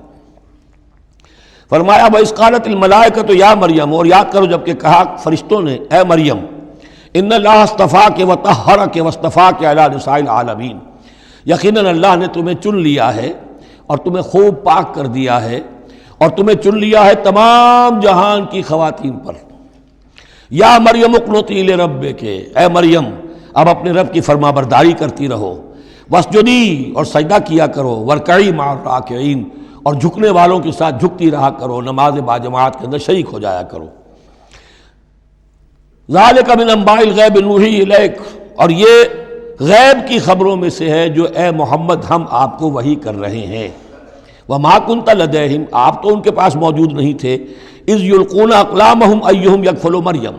فرمایا وَإِذْ قَالَتِ الْمَلَائِكَةُ يَا مَرْيَمُ، اور یاد کرو جب کہ کہا فرشتوں نے اے مریم، اِنَّ اللَّهَ اصْطَفَاكِ وَطَهَّرَكِ وَاصْطَفَاكِ عَلَىٰ نِسَاءِ الْعَالَمِينَ، یقیناً اللہ نے تمہیں چن لیا ہے اور تمہیں خوب پاک کر دیا ہے اور تمہیں چن لیا ہے تمام جہان کی خواتین پر۔ یا مریم اقنتی لربک، اے مریم اب اپنے رب کی فرما برداری کرتی رہو، واسجدی اور سجدہ کیا کرو، ورکعی مع الراکعین اور جھکنے والوں کے ساتھ جھکتی رہا کرو، نماز باجماعت کے اندر شریک ہو جایا کرو۔ ذالک من انباء الغیب نوحی الیک، اور یہ غیب کی خبروں میں سے ہے جو اے محمد ہم آپ کو وحی کر رہے ہیں۔ وما کنت لدیہم، آپ تو ان کے پاس موجود نہیں تھے، اذ یلقون اقلامہم ایہم یکفل مریم،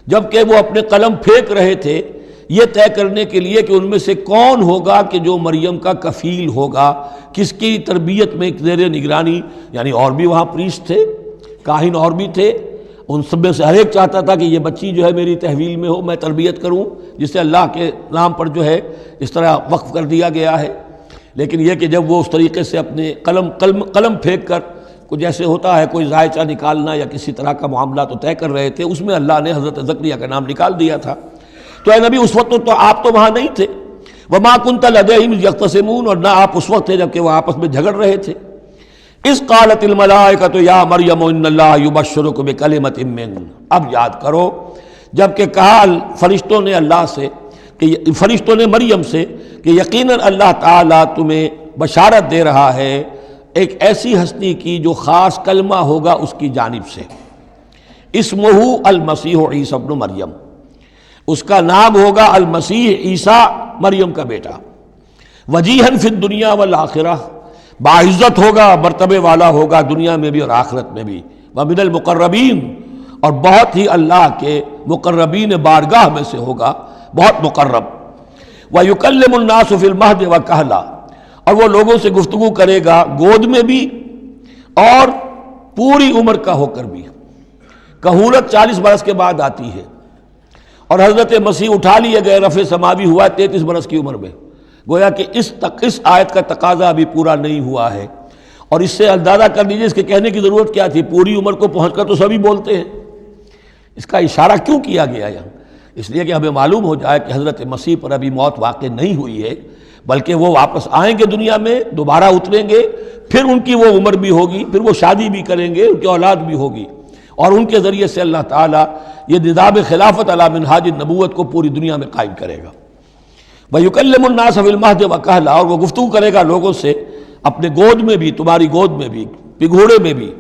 جبکہ وہ اپنے قلم پھینک رہے تھے یہ طے کرنے کے لیے کہ ان میں سے کون ہوگا کہ جو مریم کا کفیل ہوگا، کس کی تربیت میں زیر نگرانی، یعنی اور بھی وہاں پریسٹ تھے، کاہن اور بھی تھے، ان سب میں سے ہر ایک چاہتا تھا کہ یہ بچی جو ہے میری تحویل میں ہو، میں تربیت کروں، جسے اللہ کے نام پر جو ہے اس طرح وقف کر دیا گیا ہے۔ لیکن یہ کہ جب وہ اس طریقے سے اپنے قلم پھینک کر کچھ جیسے ہوتا ہے کوئی ذائچہ نکالنا یا کسی طرح کا معاملہ تو طے کر رہے تھے، اس میں اللہ نے حضرت زکریا کا نام نکال دیا تھا۔ تو اے نبی اس وقت تو آپ تو وہاں نہیں تھے، وما کنت لدیہم یختصمون، اور نہ آپ اس وقت تھے جب کہ وہ آپس میں جھگڑ رہے تھے۔ اذ قالت الملائکۃ یا مریم ان اللہ یبشرک بکلمۃ منہ، اب یاد کرو جب کہ کہا فرشتوں نے اللہ سے، کہ فرشتوں نے مریم سے کہ یقیناً اللہ تعالیٰ تمہیں بشارت دے رہا ہے ایک ایسی ہستی کی جو خاص کلمہ ہوگا اس کی جانب سے، اسمہ المسیح عیسی ابن مریم، اس کا نام ہوگا المسیح عیسیٰ مریم کا بیٹا، وجیہاً فی الدنیا والآخرہ، باعزت ہوگا، مرتبے والا ہوگا دنیا میں بھی اور آخرت میں بھی، ومن المقربین، اور بہت ہی اللہ کے مقربین بارگاہ میں سے ہوگا، بہت مقرب، وَيُكَلِّمُ النَّاسُ فِي الْمَهْدِ وَكَهْلًا، اور وہ لوگوں سے گفتگو کرے گا گود میں بھی اور پوری عمر کا ہو کر بھی۔ کہولت 40 برس کے بعد آتی ہے، اور حضرت مسیح اٹھا لیے گئے، رفع سماوی ہوا 33 برس کی عمر میں، گویا کہ اس آیت کا تقاضا ابھی پورا نہیں ہوا ہے۔ اور اس سے اندازہ کر لیجیے اس کے کہنے کی ضرورت کیا تھی، پوری عمر کو پہنچ کر تو سبھی بولتے ہیں، اس کا اشارہ کیوں کیا گیا یہاں؟ اس لیے کہ ہمیں معلوم ہو جائے کہ حضرت مسیح پر ابھی موت واقع نہیں ہوئی ہے، بلکہ وہ واپس آئیں گے دنیا میں، دوبارہ اتریں گے، پھر ان کی وہ عمر بھی ہوگی، پھر وہ شادی بھی کریں گے، ان کی اولاد بھی ہوگی، اور ان کے ذریعے سے اللہ تعالیٰ یہ نظام خلافت علی منہاج النبوت کو پوری دنیا میں قائم کرے گا۔ وَيُكَلِّمُ النَّاسَ فِي الْمَهْدِ وَكَهْلًا، اور وہ گفتگو کرے گا لوگوں سے اپنے گود میں بھی، تمہاری گود میں بھی، پگھوڑے میں بھی،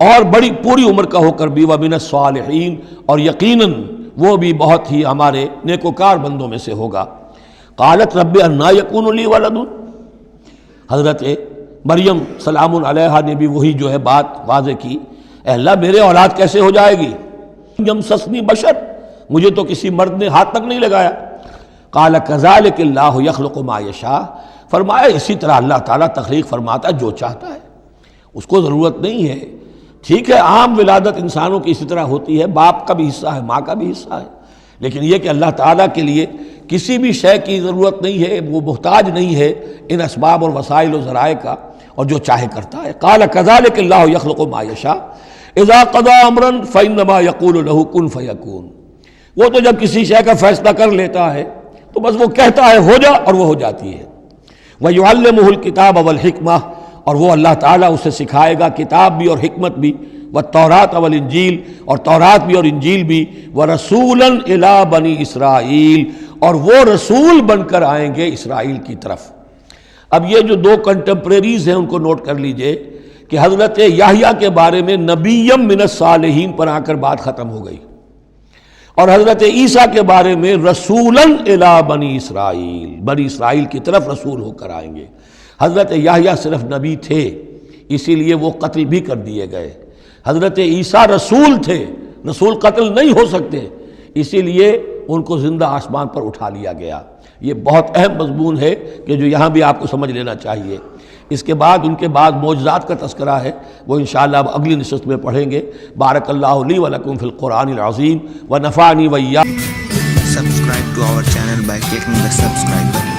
اور بڑی پوری عمر کا ہو کر بھی، وَمِنَ الصَّالِحِينَ، اور یقیناً وہ بھی بہت ہی ہمارے نیکوکار بندوں میں سے ہوگا۔ قالت رب انا یکون لی ولد، حضرت مریم سلام علیہا نے بھی وہی جو ہے بات واضح کی، اے اللہ میرے اولاد کیسے ہو جائے گی، یمسسنی بشر، مجھے تو کسی مرد نے ہاتھ تک نہیں لگایا۔ قال کذالک اللہ یخلق ما یشاء، فرمایا اسی طرح اللہ تعالیٰ تخلیق فرماتا ہے جو چاہتا ہے، اس کو ضرورت نہیں ہے۔ ٹھیک ہے عام ولادت انسانوں کی اسی طرح ہوتی ہے، باپ کا بھی حصہ ہے، ماں کا بھی حصہ ہے، لیکن یہ کہ اللہ تعالیٰ کے لیے کسی بھی شے کی ضرورت نہیں ہے، وہ محتاج نہیں ہے ان اسباب اور وسائل و ذرائع کا، اور جو چاہے کرتا ہے۔ قال کذالک اللہ یخلق ما یشاء اذا قضى امرا فانما یقول له کن فیکون، وہ تو جب کسی شے کا فیصلہ کر لیتا ہے تو بس وہ کہتا ہے ہو جا اور وہ ہو جاتی ہے۔ وَيُعَلِّمُهُ الْكِتَابَ وَالْحِكْمَةَ، اور وہ اللہ تعالیٰ اسے سکھائے گا کتاب بھی اور حکمت بھی، وَالتَّوْرَاةَ وَالْإِنْجِيلَ، اور تورات بھی اور انجیل بھی، وَرَسُولًا إِلَىٰ بَنِي إِسْرَائِيل، اور وہ رسول بن کر آئیں گے اسرائیل کی طرف۔ اب یہ جو دو کنٹمپریریز ہیں ان کو نوٹ کر لیجئے کہ حضرت یحییٰ کے بارے میں نبیم من الصالحین پر آ کر بات ختم ہو گئی، اور حضرت عیسیٰ کے بارے میں رسولاً الی بنی اسرائیل، بنی اسرائیل کی طرف رسول ہو کر آئیں گے۔ حضرت یحییٰ صرف نبی تھے، اسی لیے وہ قتل بھی کر دیے گئے۔ حضرت عیسیٰ رسول تھے، رسول قتل نہیں ہو سکتے، اسی لیے ان کو زندہ آسمان پر اٹھا لیا گیا۔ یہ بہت اہم مضمون ہے کہ جو یہاں بھی آپ کو سمجھ لینا چاہیے۔ اس کے بعد ان کے بعد معجزات کا تذکرہ ہے، وہ انشاءاللہ اب اگلی نشست میں پڑھیں گے۔ بارک اللہ لی و لکم فی القرآن العظیم و نفعنی و ایاکم۔ Subscribe to our channel by clicking the subscribe button.